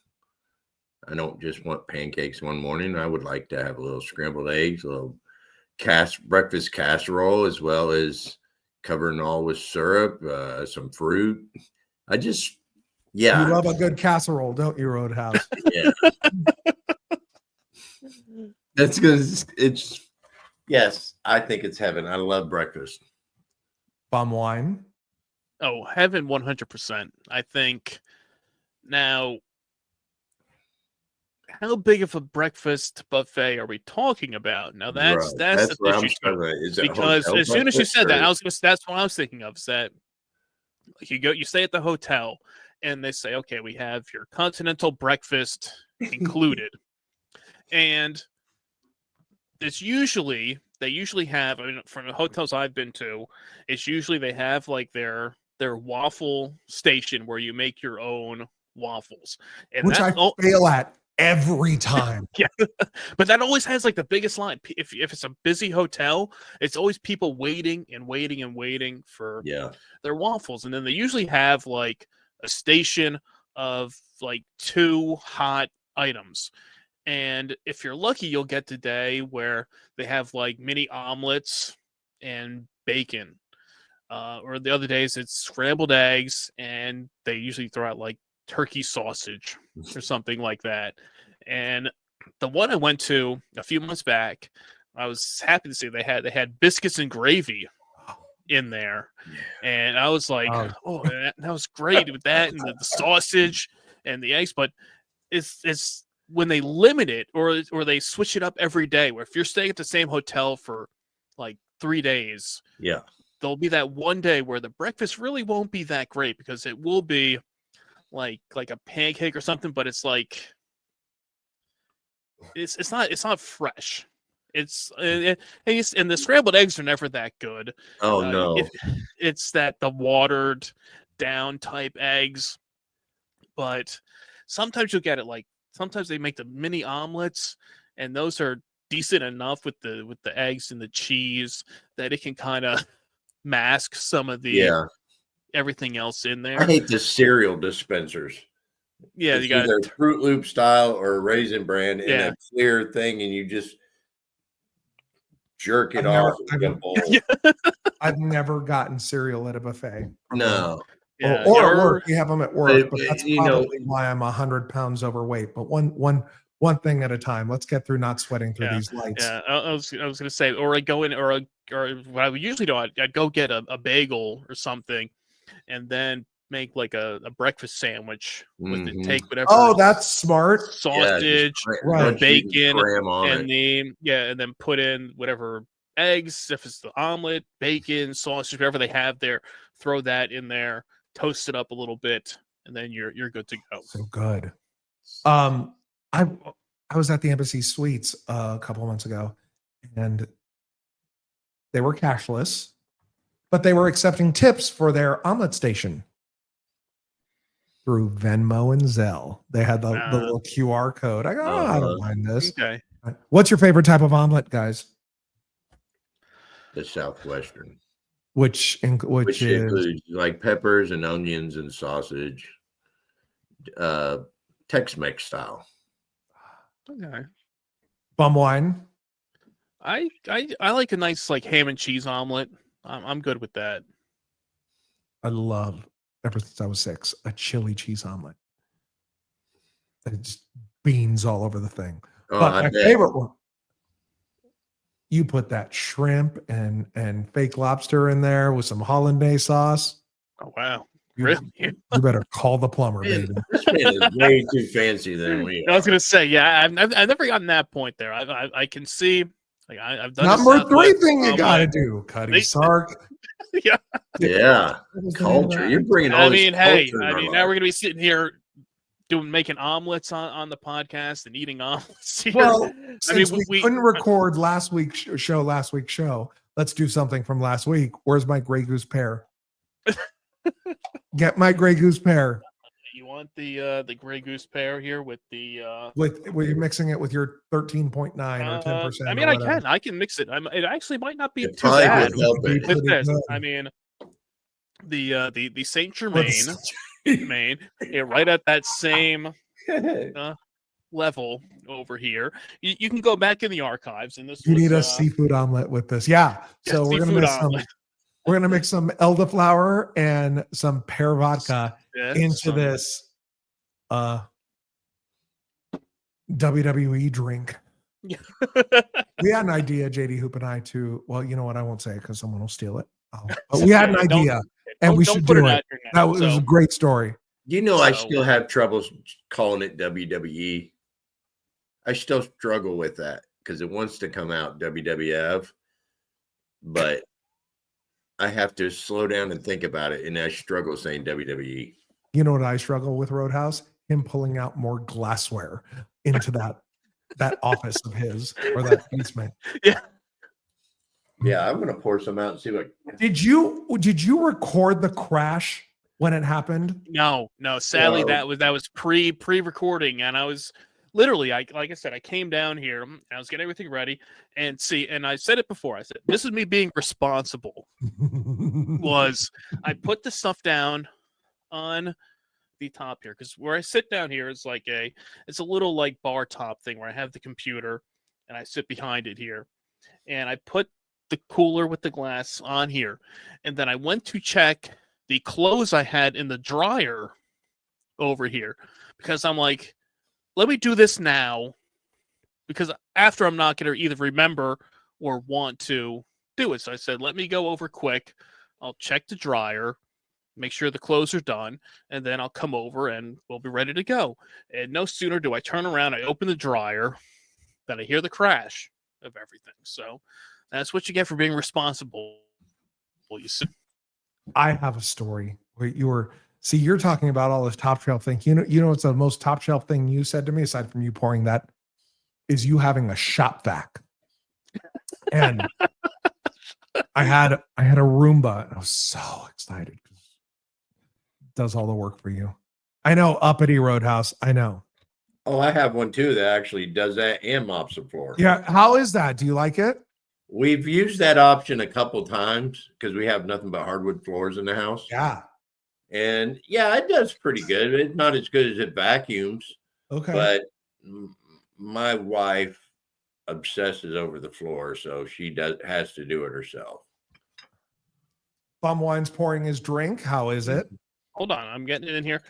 I don't just want pancakes one morning. I would like to have a little scrambled eggs, a little breakfast casserole, as well as covering all with syrup, some fruit. You love a good casserole, don't you, Roadhouse? Yeah. That's because yes, I think it's heaven. I love breakfast. Bum wine. Oh, heaven 100%. I think now, how big of a breakfast buffet are we talking about? Now that's Right. the where I'm issue too. struggling. Is it Because hotel as soon as you breakfast said that, or- that's what I was thinking of. Is that like you stay at the hotel and they say, okay, we have your continental breakfast included, and they usually have. I mean, from the hotels I've been to, it's usually they have like their waffle station where you make your own waffles, and Which I fail at every time. yeah, but that always has like the biggest line. If it's a busy hotel, it's always people waiting and waiting and waiting for their waffles, and then they usually have like a station of like 2 hot items. And if you're lucky, you'll get the day where they have like mini omelets and bacon. Or the other days it's scrambled eggs, and they usually throw out like turkey sausage or something like that. And the one I went to a few months back, I was happy to see they had biscuits and gravy in there, and I was like, oh, that was great with that and the sausage and the eggs. But it's when they limit it or they switch it up every day, where if you're staying at the same hotel for like 3 days, there'll be that one day where the breakfast really won't be that great, because it will be like a pancake or something, but it's like it's not fresh. And the scrambled eggs are never that good. Oh no. It's that the watered down type eggs. But sometimes you'll get it like sometimes they make the mini omelets, and those are decent enough with the eggs and the cheese that it can kind of mask some of the everything else in there. I hate the cereal dispensers. Yeah, it's you got either Fruit Loop style or Raisin Bran in a clear thing, and you just jerk it off in a bowl. I've never gotten cereal at a buffet. No. Or at work. We have them at work, but that's you probably why I'm 100 pounds overweight. But one thing at a time. Let's get through not sweating through these lights. Yeah, I was gonna say, or I go in, or what I would usually do, I'd go get a bagel or something, and then make like a breakfast sandwich with it. Take whatever. Oh, that's smart. Sausage, right? Bacon, and and then put in whatever eggs, if it's the omelet, bacon, sausage, whatever they have there. Throw that in there, toast it up a little bit, and then you're good to go. So good. I was at the Embassy Suites a couple of months ago, and they were cashless, but they were accepting tips for their omelet station through Venmo and Zelle. They had the little QR code. I go, I don't mind this. Okay. What's your favorite type of omelet, guys? The Southwestern. Which includes is like peppers and onions and sausage, Tex-Mex style. Okay. Bum wine. I like a nice like ham and cheese omelet. I'm good with that. I love, ever since I was 6, a chili cheese omelet. It's beans all over the thing. Oh, but my favorite one, you put that shrimp and fake lobster in there with some hollandaise sauce. Oh wow. You, Really? you better call the plumber, baby. This man is way too fancy than we I was are. gonna say, yeah, I've never gotten that point there. I can see, like I've done the Number 3 Southwest thing you got to omelet. do, Cuddy They- Sark. Yeah. Yeah, What was the name of culture. that? You're bringing all I this mean, hey, culture in our now life. we're gonna be sitting here making omelets on the podcast and eating omelets here. Well, I mean, since we couldn't record last week's show, let's do something from last week. Where's my Grey Goose pear? Get my Grey Goose pear. You want the Grey Goose pear here with the Were you mixing it with your 13.9 or 10%? I mean, I can mix it. It actually might not be It too probably bad would help Be it. with pretty this. good. I mean, the Saint With Germain, Maine, right at that same level over here. You can go back in the archives, and this You was, need a seafood omelet with this. Yeah. So we're gonna mix some elderflower and some pear vodka into this WWE drink. Yeah. We had an idea, JD Hoop and I, to, well, you know what? I won't say it because someone will steal it. But we had an idea and we should do it. That was a great story. You know, I So- still have trouble calling it WWE. I still struggle with that because it wants to come out WWF, but I have to slow down and think about it, and I struggle saying WWE. You know what I struggle with, Roadhouse? Him pulling out more glassware into that office of his, or that basement. Yeah. Yeah, I'm gonna pour some out and see what. Did you record the crash when it happened? No. Sadly, No. that was pre-recording, and I was literally, like I said, I came down here, and I was getting everything ready, and I said it before. I said this is me being responsible. Was I put the stuff down on the top here, because where I sit down here is it's a little like bar top thing where I have the computer and I sit behind it here, and I put the cooler with the glass on here, and then I went to check the clothes I had in the dryer over here, because I'm like, let me do this now, because after I'm not going to either remember or want to do it. So I said, let me go over quick. I'll check the dryer, make sure the clothes are done, and then I'll come over and we'll be ready to go. And no sooner do I turn around, I open the dryer, than I hear the crash of everything. So that's what you get for being responsible. You see. I have a story where you're talking about all this top shelf thing. You know what's the most top shelf thing you said to me, aside from you pouring that, is you having a shop vac. And I had a Roomba, and I was so excited because it does all the work for you. I know, uppity Roadhouse. I know. Oh, I have one too that actually does that and mops the floor. Yeah. How is that? Do you like it? We've used that option a couple times because we have nothing but hardwood floors in the house. Yeah. And yeah, it does pretty good. It's not as good as it vacuums, Okay. but my wife obsesses over the floor, so she has to do it herself. Bum Wine's pouring his drink. How is it? Hold on, I'm getting it in here.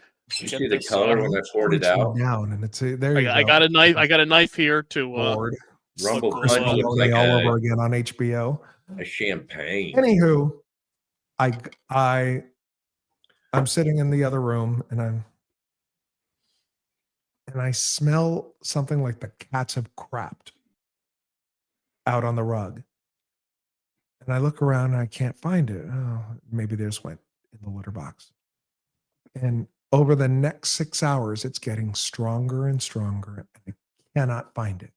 You see the color when I poured it out? Down, and it's there. I got a knife. I got a knife here to Lord. Rumble Chris Punch looks Maloney like all over again on HBO. a champagne. Anywho, I'm sitting in the other room, and I smell something like the cats have crapped out on the rug. And I look around and I can't find it. Oh, maybe they just went in the litter box. And over the next 6 hours, it's getting stronger and stronger, and I cannot find it.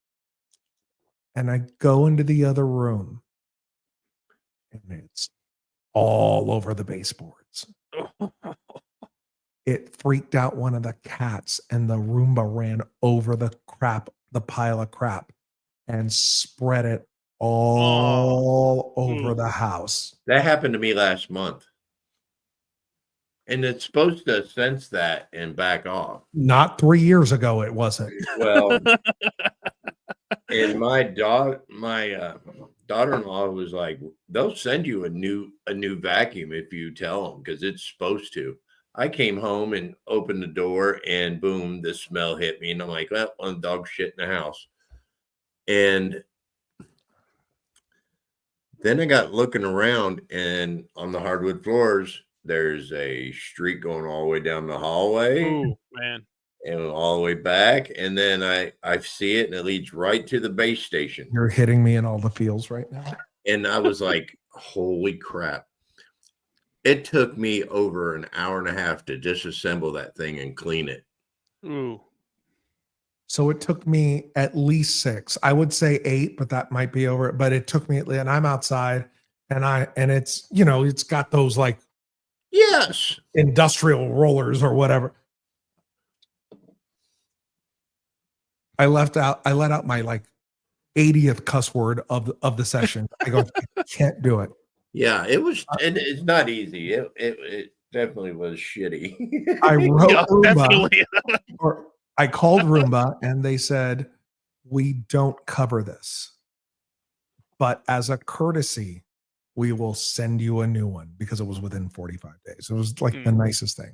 And I go into the other room, and it's all over the baseboards. It freaked out one of the cats, and the Roomba ran over the pile of crap, and spread it all over the house. That happened to me last month. And it's supposed to sense that and back off. Not 3 years ago, it wasn't. Well, and my daughter-in-law was like, they'll send you a new vacuum if you tell them, because it's supposed to. I came home and opened the door, and boom, the smell hit me. And I'm like, well, one dog shit in the house. And then I got looking around, and on the hardwood floors, there's a street going all the way down the hallway Ooh, man. and all the way back. And then I see it and it leads right to the base station. You're hitting me in all the feels right now. And I was like, holy crap. It took me over an hour and a half to disassemble that thing and clean it. Ooh. So it took me at least 6. I would say 8, but that might be over. But it took me, and I'm outside, and it's, you know, it's got those like Yes. industrial rollers or whatever. I let out my like 80th cuss word of the session. I go, I can't do it. Yeah, it was, and it's not easy. It definitely was shitty. I wrote Yeah, Roomba, definitely. or I called Roomba, and they said, we don't cover this, but as a courtesy, we will send you a new one, because it was within 45 days. It was like the nicest thing.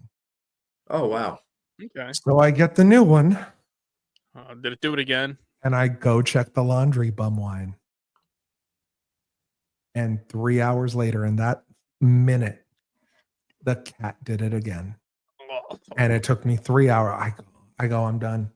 Oh, wow. Okay. So I get the new one, Did it do it again? and I go check the laundry, bum wine. And 3 hours later, in that minute, the cat did it again. Oh. And it took me 3 hours. I go, I'm done.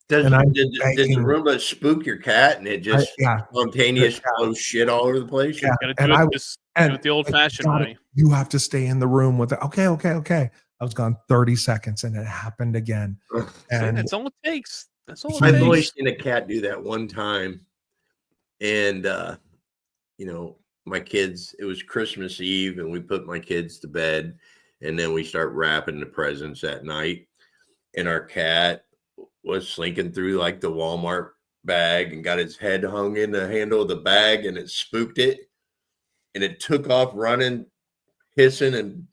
Did And I'm the begging- Roomba spook your cat and it just yeah. spontaneous blows shit all over the place? Yeah. Gotta And do I it, do it the old-fashioned way. You have to stay in the room with it. Okay. I was gone 30 seconds, and it happened again. See, And that's all it takes. That's all it I've takes. only seen a cat do that one time. And, you know, my kids, it was Christmas Eve, and we put my kids to bed, and then we start wrapping the presents at night. And our cat was slinking through like the Walmart bag and got its head hung in the handle of the bag, and it spooked it. And it took off running, hissing, and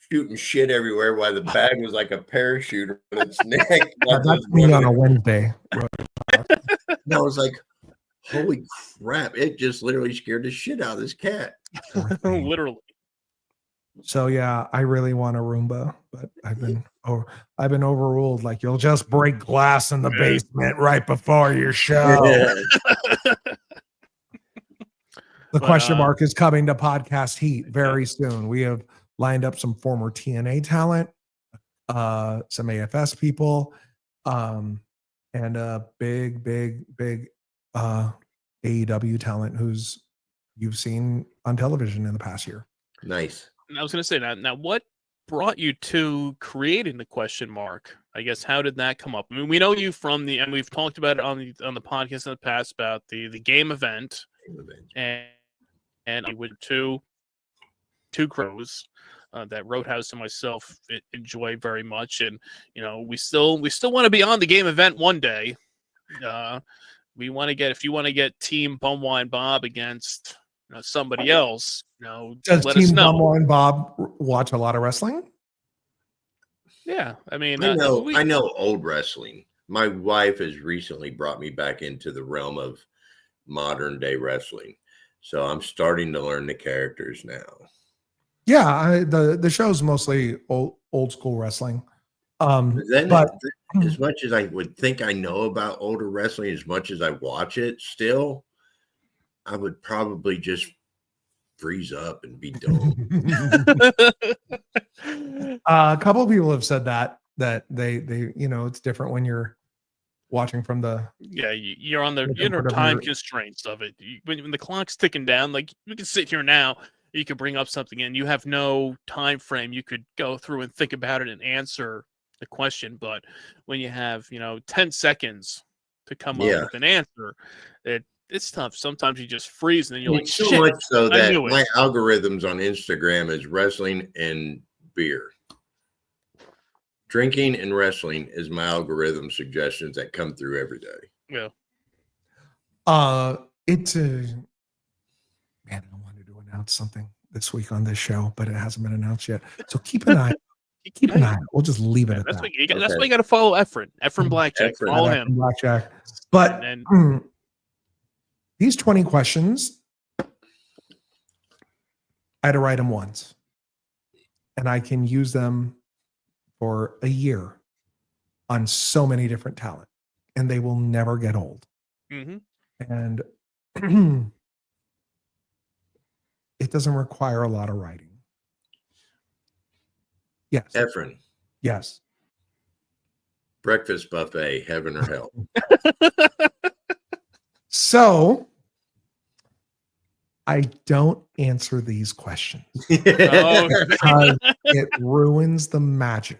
shooting shit everywhere while the bag was like a parachute on its neck. that's me on a Wednesday. And I was like, holy crap, it just literally scared the shit out of this cat. Literally. So yeah, I really want a Roomba, but I've been overruled. Like, you'll just break glass in the basement right before your show. The question mark is coming to podcast heat very soon. We have lined up some former TNA talent, some AFS people, and a big AEW talent who's you've seen on television in the past year. Nice. And I was going to say now, what brought you to creating the question mark? I guess, how did that come up? I mean, we know you from and we've talked about it on the podcast in the past about the game event, and with two crows that Roadhouse and myself enjoy very much, and you know, we still want to be on the game event one day. We want to get, if you want to get Team Bum Wine Bob against somebody else, does let Team us know. Bum Wine Bob watch a lot of wrestling? Yeah, I mean, I know old wrestling. My wife has recently brought me back into the realm of modern day wrestling, so I'm starting to learn the characters now. Yeah, the show's mostly old school wrestling. But as much as I would think I know about older wrestling, as much as I watch it, still, I would probably just freeze up and be done. A couple of people have said that they it's different when you're watching from the you're on the time constraints of it. When the clock's ticking down, like you can sit here now, you could bring up something and you have no time frame. You could go through and think about it and answer the question. But when you have 10 seconds to come up with an answer, it's tough. Sometimes you just freeze and then you're like, so shit. Much so that knew it. my algorithms on Instagram is wrestling and beer. Drinking and wrestling is my algorithm suggestions that come through every day. Yeah. It's man, I wanted to announce something this week on this show, but it hasn't been announced yet. So keep an eye. Keep an eye. We'll just leave it at that's that. That's why you got to follow Efren. Efren Blackjack. Follow him. Blackjack. But these 20 questions, I had to write them once, and I can use them for a year on so many different talent, and they will never get old. Mm-hmm. And it doesn't require a lot of writing. Yes. Efren, Yes. breakfast buffet, heaven or hell? So I don't answer these questions Oh, because it ruins the magic.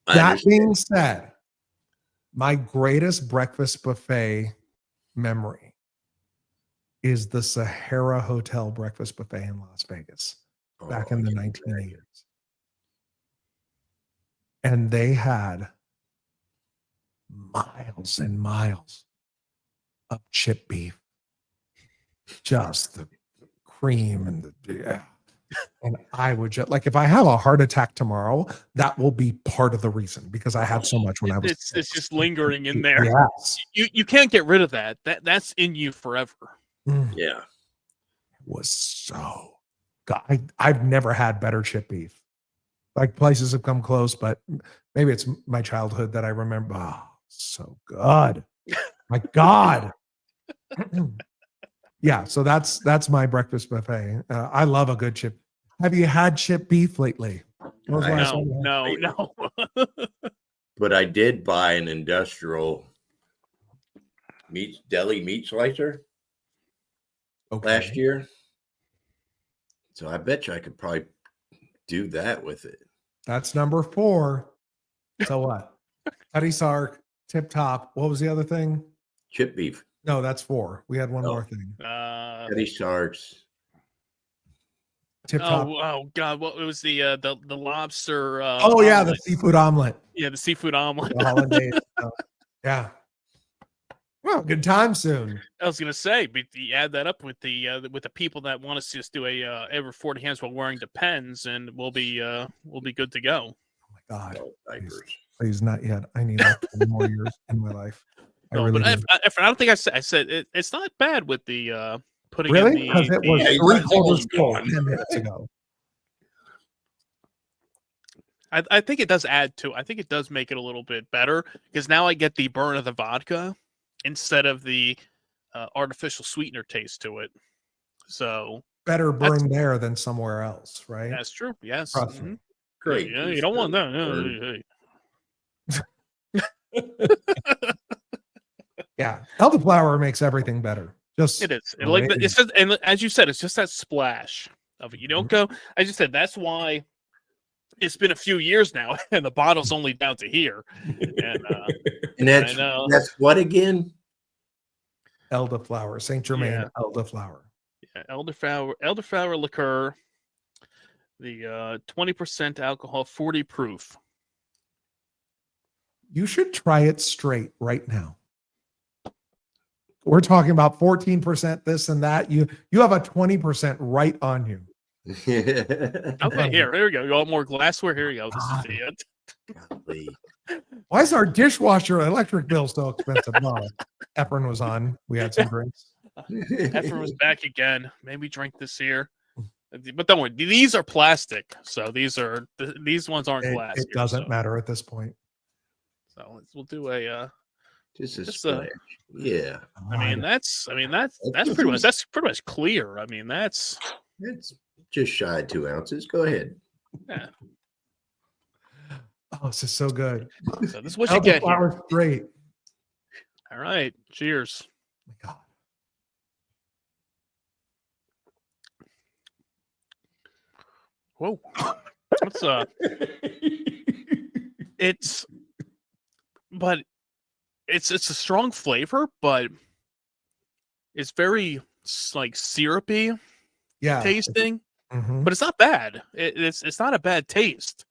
I That understand. being said, my greatest breakfast buffet memory is the Sahara Hotel breakfast buffet in Las Vegas back in the 1980s. And they had miles and miles of chip beef, just the cream and the and I would just like if I have a heart attack tomorrow, that will be part of the reason because I had so much when I was. it's just lingering in there. Yes, You can't get rid of that. That's in you forever. Yeah. It was so. God, I've never had better chip beef. Like places have come close, but maybe it's my childhood that I remember. Oh, so good. My God. Yeah, so that's my breakfast buffet. I love a good chip. Have you had chip beef lately? When was the last No, one you had? no. But I did buy an industrial deli meat slicer last year. So I bet you I could probably do that with it. That's number 4. So what? Teddy Sark, Tip Top. What was the other thing? Chip beef. No, that's 4. We had one Oh. more thing. Teddy Sark's. Tip Top. Oh God! What was the lobster? Oh yeah, the omelet. seafood omelet. Yeah, the seafood omelet. The holidays. Yeah. Well, good time soon. I was gonna say, but you add that up with the people that want us to just do a every 40 hands while wearing Depends, and we'll be good to go. Oh my God. Diapers. Please, not yet. I need like 20 more years in my life. I No, really but do. I don't think I said it's not bad with the putting in Really? the. Because it was Hey, 3/4 that's full gone. 10 minutes ago. I think it does add to. I think it does make it a little bit better because now I get the burn of the vodka instead of the artificial sweetener taste to it. So Better burn there than somewhere else, right? that's true. Yes. Trust me. Great. Yeah, you don't want that. Burn. Yeah. Elderflower makes everything better. Just It is. And like it's just, and as you said, it's just that splash of it. You don't go. As you said, that's why it's been a few years now, and the bottle's only down to here. And that's what again? elderflower, Saint Germain Yeah. elderflower. yeah, elderflower liqueur, the 20% alcohol, 40 proof. You should try it straight right now. We're talking about 14% this and that. You have a 20% right on you. Okay, here we go. You want more glassware? Here you go. This is the end. Golly. Why is our dishwasher electric bill so expensive? No, Efren was on. We had some drinks. Efren was back again. Maybe drink this here. But don't worry, these are plastic. So these ones aren't glass. It doesn't matter at this point. So we'll do a Just a Just, splash. Yeah. I mean that's pretty much clear. I mean that's It's just shy of 2 ounces. Go ahead. yeah. Oh, this is so good. So this is what you get here. Elderflower's great. All right. Cheers. Oh my God. Whoa. It's it's a strong flavor, but it's very like syrupy Yeah. tasting. Mhm. But it's not bad. It's not a bad taste.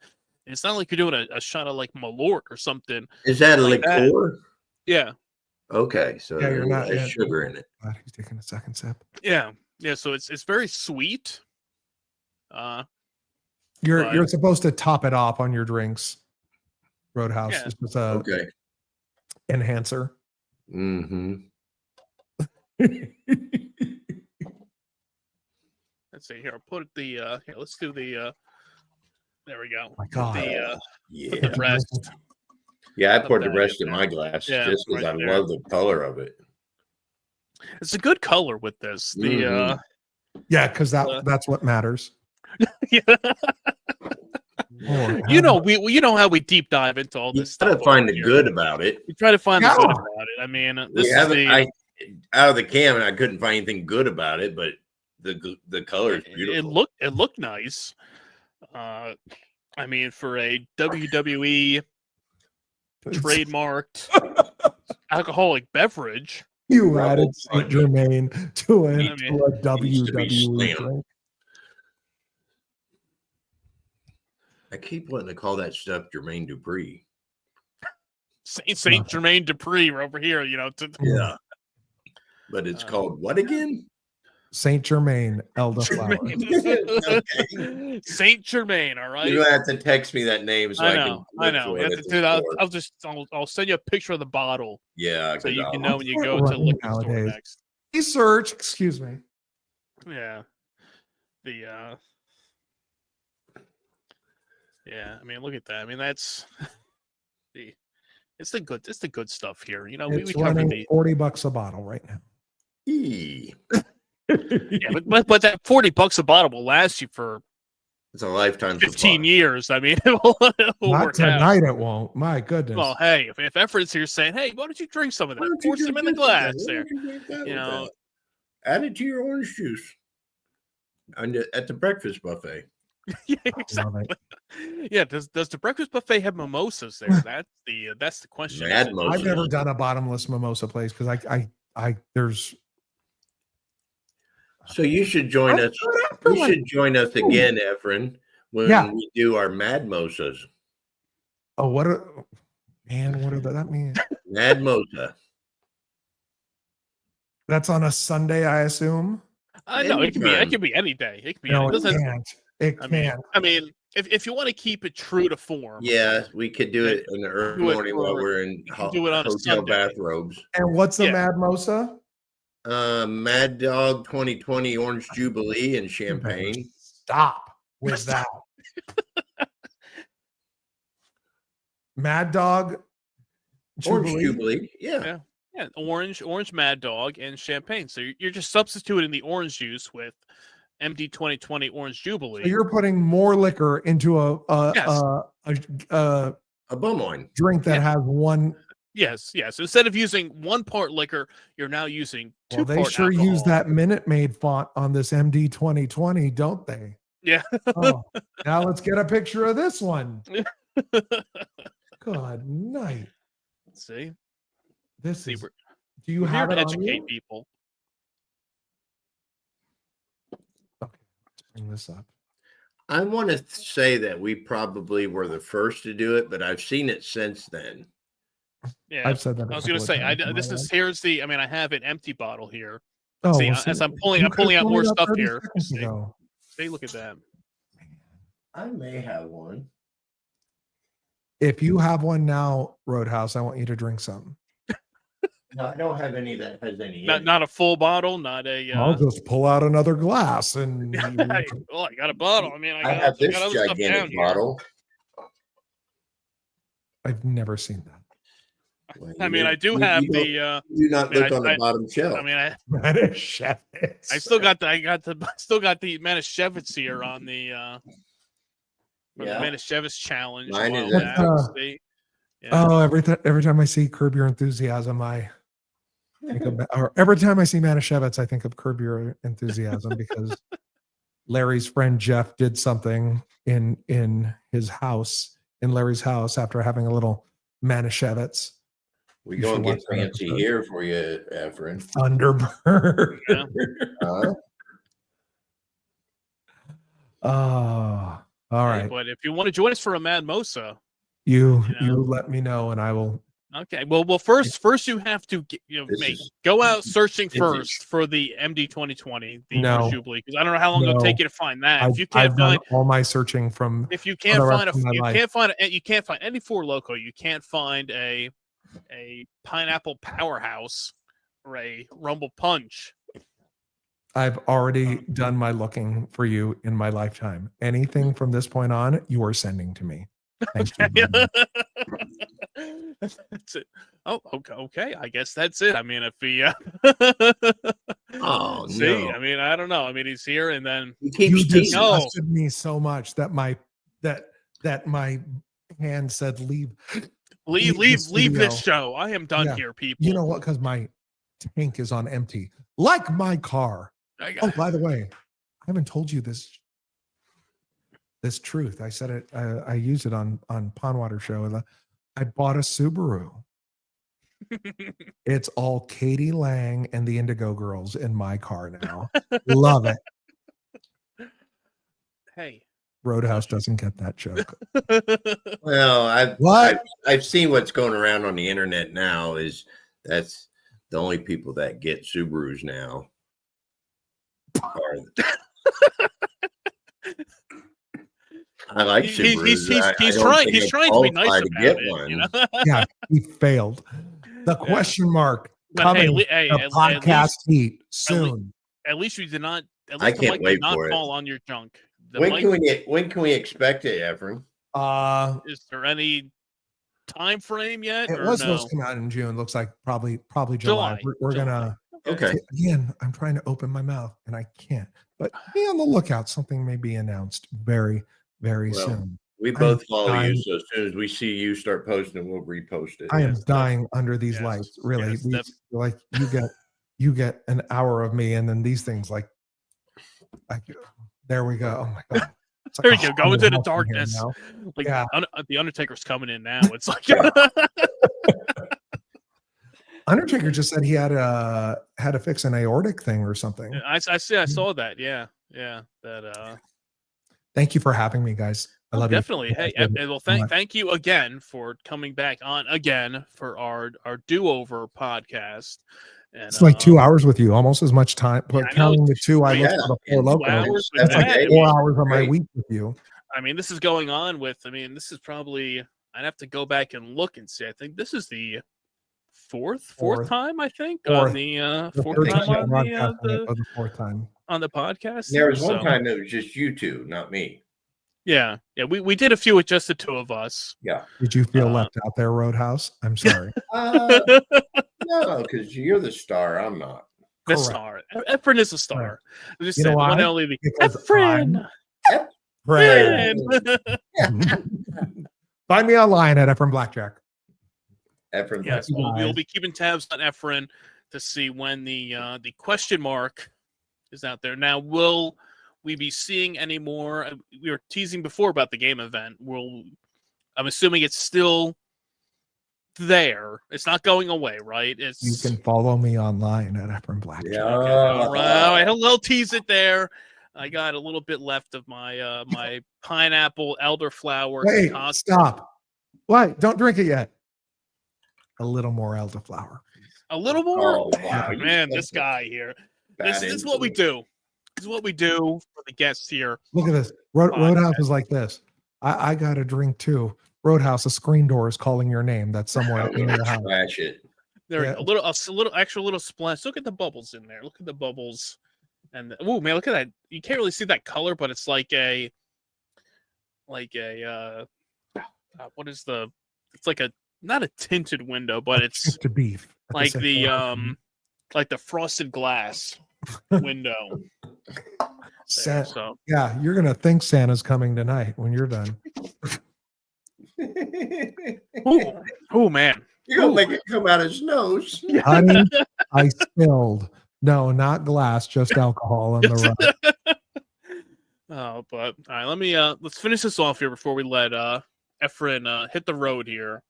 It's not like you're doing a shot of like Malort or something. Is that a Like that. liqueur? Yeah. Okay. So Yeah, you're not- there's yeah. sugar in it. Glad he's taking a second sip. Yeah. Yeah. So it's very sweet. You're supposed to top it off on your drinks. Roadhouse. Yeah. It's just a Okay. enhancer. Mm-hmm. Let's see here. I'll put the here. Let's do the. There we go. My God. Put the rest. Yeah, I poured the that rest in in there. my glass Yeah, just because right I there. love the color of it. It's a good color with this. The Mhm. Yeah, because that's what matters. yeah. Lord, You know, you know how we deep dive into all You this gotta stuff. find over the here. good about it. We try to find the Yeah. good about it. I mean, We this is haven't. the. Out of the can, and I couldn't find anything good about it, but the color is beautiful. It looked nice. I mean, for a WWE trademarked alcoholic beverage, You Rebel added Saint Punch. Germain to I mean, a needs to be WWE slim. drink. I keep wanting to call that stuff Jermaine Dupree. Saint Germain Dupree over here, you know. Yeah, but it's called what again? Saint Germain elderflower. Okay. Saint Germain, all right. You're gonna have to text me that name so I I know. can. I look know. for We it have at to the do that. store. I'll send you a picture of the bottle Yeah, so you can I'll- know when you Start go to running liquor store nowadays. next. Research, excuse me. Yeah. Yeah, I mean, look at that. I mean, that's it's the good stuff here. You know, we It's cover running the $40 a bottle right now. Eee. yeah, but that $40 a bottle will last you for It's a lifetime 15 supply. years. I mean, it will Not work out. tonight, it won't. My goodness. Well, hey, if Efren's here saying, "Hey, why don't you drink some of Why that? don't you Pour some drink in the this with glass that? Why there." don't you drink that You with know, that? Add it to your orange juice. At the breakfast buffet. yeah, Love exactly. it. Yeah, does the breakfast buffet have mimosas there? That's the question. Mad Is it- Mimosas. I've never done a bottomless mimosa place because I there's So you should join us. after You like should join us again, Efren, when Yeah. we do our Mad Mosas. oh what does that mean? Mad Mosa. That's on a Sunday, I assume. No, it can be Anytime. any day. It can be. No, Any, it doesn't. can't. It can't. I mean, if you want to keep it true to form, Yeah, we could do it in the early do it morning while for- we're in you can do it on a hotel Sunday. bathrobes. And what's a Yeah. Mad Mosa? Mad Dog 2020 Orange Jubilee and champagne. Stop with that. Mad Dog Orange Jubilee. Jubilee. Yeah. Yeah. yeah, orange Mad Dog and champagne. So you're just substituting the orange juice with MD 2020 Orange Jubilee. So you're putting more liquor into Yes. a A bum wine. drink that Yeah. has one. Yes. So instead of using 1 part liquor, you're now using 2 Well, they part sure alcohol. use that Minute Maid font on this MD 2020, don't they? Yeah. Oh, now let's get a picture of this one. Good night. See, This See, is. we're, Do you we're here have to it on educate you? people. Okay, let's bring this up. I want to say that we probably were the first to do it, but I've seen it since then. Yeah, I've said that. I was going to say, I mean, I have an empty bottle here. See, as I'm pulling out more stuff here. See, look at that. I may have one. If you have one now, Roadhouse, I want you to drink some. No, I don't have any that has any. Not a full bottle, not a. I'll just pull out another glass and. Well, I got a bottle. I mean, I have this got other stuff down gigantic here. bottle. I've never seen that. Well, I mean, I do have the. You not I mean, look on the bottom shelf. I mean, I Manischewitz. still got the Manischewitz here on the. For the Manischewitz challenge. Mine is Oh, every time I see Curb Your Enthusiasm, I think of, or every time I see Manischewitz, I think of Curb Your Enthusiasm because Larry's friend Jeff did something in his house, in Larry's house, after having a little Manischewitz. We You go should and get watch that fancy episode. here for you, Efren. Thunderbird. Yeah. Huh? Oh, all right. But if you want to join us for a Mad Mosa, You know. let me know, and I will. okay. Well, first you have to go out searching vintage. first for the MD 2020, the No. Orange Jubilee, because I don't know how long it'll take you to find that. If you can't I've done find, all my searching from. if you can't the rest find of my life. you can't find any Four Loko, you can't find a pineapple powerhouse or a rumble punch. I've already done my looking for you in my lifetime. Anything from this point on, you are sending to me. Thank you. That's it. Oh, okay. I guess that's it. I mean, if he, Oh see, no! I mean, I don't know. I mean, he's here, and then He keeps You teasing. No. disgusted me so much that that my hand said leave. Leave studio. this show. I am done Yeah. here, people. You know what? Because my tank is on empty, like my car. Oh, by the way, I haven't told you this truth. I said it. I used it on Pondwater Show. I bought a Subaru. It's all Katie Lang and the Indigo Girls in my car now. Love it. Hey. Roadhouse doesn't get that joke. Well, What? I've seen what's going around on the internet now. Is that's the only people that get Subarus now. I like Subarus. He's trying to be nice about get it. one. You know? Yeah, he failed. The question mark But coming. hey, the podcast heat soon. At least you did not. At I least the can't mic wait did not for it. fall on your junk. When can we expect it, Efren? Is there any time frame yet? It or was no? supposed to come out in June. Looks like probably July. July. We're July. gonna. Okay. Again, I'm trying to open my mouth and I can't. But be on the lookout. Something may be announced very, very soon. We both follow dying. you, so as soon as we see you start posting, we'll repost it. I am dying under these lights. Really, like you get an hour of me, and then these things like there we go. Oh my god. It's There like you go. Go into the darkness. Like the Undertaker's coming in now. It's like Undertaker just said he had to fix an aortic thing or something. I saw that. Yeah. That Thank you for having me, guys. I love definitely. you. Hey, well, thank you again for coming back on again for our do-over podcast. And, it's like 2 hours with you, almost as much time. But counting the two, I looked for the Four Locos. That's like 4 hours of my week with you. I mean, this is going on with. I mean, this is probably. I'd have to go back and look and see. I think this is the fourth time. I think on the fourth time on the fourth time on the podcast. There was one time it was just you two, not me. Yeah. We did a few with just the two of us. Yeah. Did you feel left out there, Roadhouse? I'm sorry. No, because you're the star. I'm not. The star. Efren is a star. Correct. Just said one only Efren. Find me online at Efren Blackjack. Efren. Yes, we'll be keeping tabs on Efren to see when the question mark is out there. Now, will we be seeing any more? We were teasing before about the game event. I'm assuming it's still there. It's not going away, right? You can follow me online at Efren Blackjack. Yeah. Okay. All right. I'll tease it there. I got a little bit left of my my pineapple elderflower. Wait, stop. What? Don't drink it yet. A little more elderflower. A little more? Oh, wow. Man, this guy here. This is what we do. This is what we do for the guests here. Look at this. Roadhouse is like this. I got a drink too. Roadhouse, a screen door is calling your name. That's somewhere in your house. Splash it. There, a little splash. Look at the bubbles in there. Look at the bubbles. And oh man, look at that. You can't really see that color, but it's like a what is the? It's like a not a tinted window, but it's to beef. Like the frosted glass window. So yeah, you're gonna think Santa's coming tonight when you're done. Oh man, you're gonna make it come out his nose. Honey, I spilled. No, not glass, just alcohol on the rug. Oh, but all right, let me let's finish this off here before we let Efren hit the road here.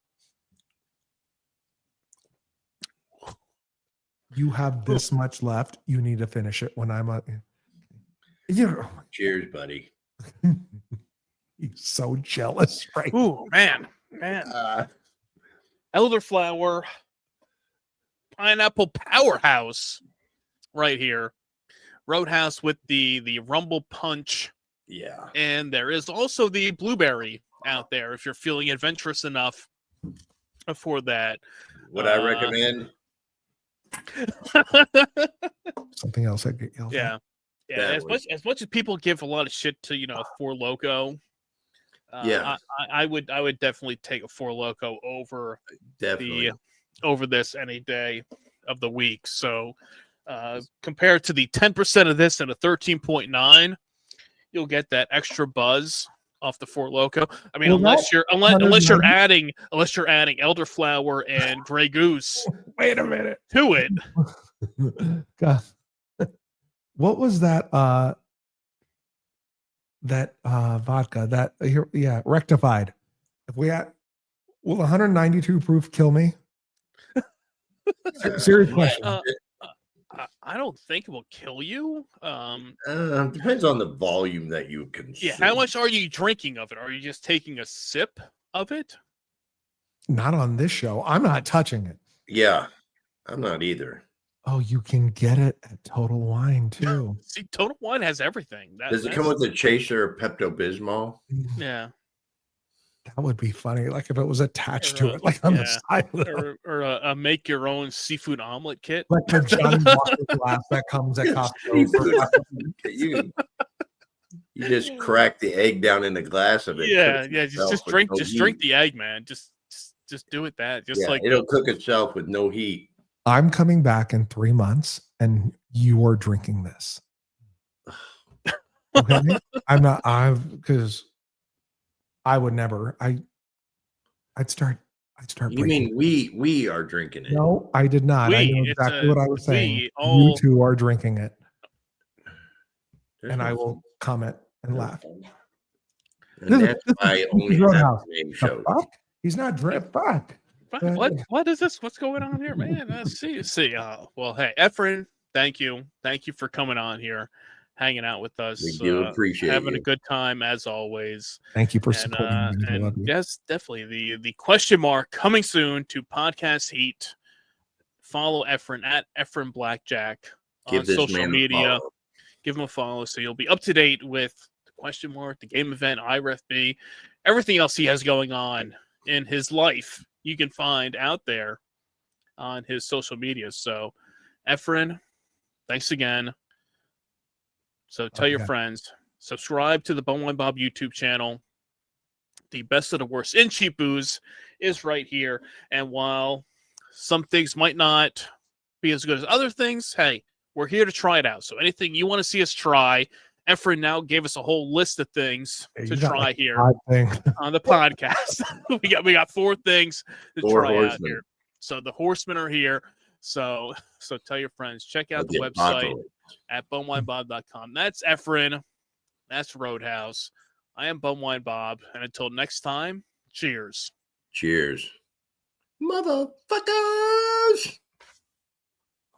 You have this much left. You need to finish it when I'm Cheers, buddy. He's so jealous, right? Ooh, man. Elderflower pineapple powerhouse right here. Roadhouse with the rumble punch. Yeah. And there is also the blueberry out there if you're feeling adventurous enough for that. Would I recommend? Something else I get yelled at. Yeah. As much as people give a lot of shit to Four Loko, I would definitely take a Four Loko over over this any day of the week. So compared to the 10% of this and a 13.9, you'll get that extra buzz off the Four Loco. I mean, Well, unless you're adding 190 elderflower and Grey Goose Wait a minute. to it. God. What was that? Vodka that here? Yeah, rectified. If we had, will 192 proof kill me? Serious question. I don't think it will kill you. Depends on the volume that you consume. Yeah, how much are you drinking of it? Are you just taking a sip of it? Not on this show. I'm not touching it. Yeah, I'm not either. Oh, you can get it at Total Wine too. See, Total Wine has everything. Does it come with a chaser or Pepto-Bismol? Yeah. That would be funny. Like if it was attached to Or, it, like on the yeah. side of the, or a make your own seafood omelet kit. like the Johnny Walker glass that comes at Costco. You just crack the egg down in the glass of it. Yeah, just drink the egg, man. Just do it that. Just like it'll cook itself with no heat. I'm coming back in 3 months and you are drinking this. Okay. Because I would never. I'd start. You mean we are drinking it? No, I did not. I know exactly what I was saying. You two are drinking it. And I will comment and laugh. And that's why I only have name shows. He's not drinking. Fuck. What is this? What's going on here, man? Let's see. Well, hey, Efren, thank you for coming on here, hanging out with us. We do appreciate having you. a good time as always. Thank you for supporting me. And yes, definitely the question mark coming soon to Podcast Heat. Follow Efren at Efren Blackjack on social media. Give him a follow so you'll be up to date with the question mark, the game event, IRFB, everything else he has going on in his life. You can find out there on his social media. So, Efren, thanks again. So tell your friends, subscribe to the Wine Bob YouTube channel. The best of the worst in cheap booze is right here. And while some things might not be as good as other things, hey, we're here to try it out. So anything you want to see us try, Efren now gave us a whole list of things to try here on the podcast. we got 4 things to try out here. So the horsemen are here. So tell your friends, check out the website at bonewinebob.com. That's Efren. That's Roadhouse. I am Wine Bob. And until next time, cheers. Cheers. Motherfuckers.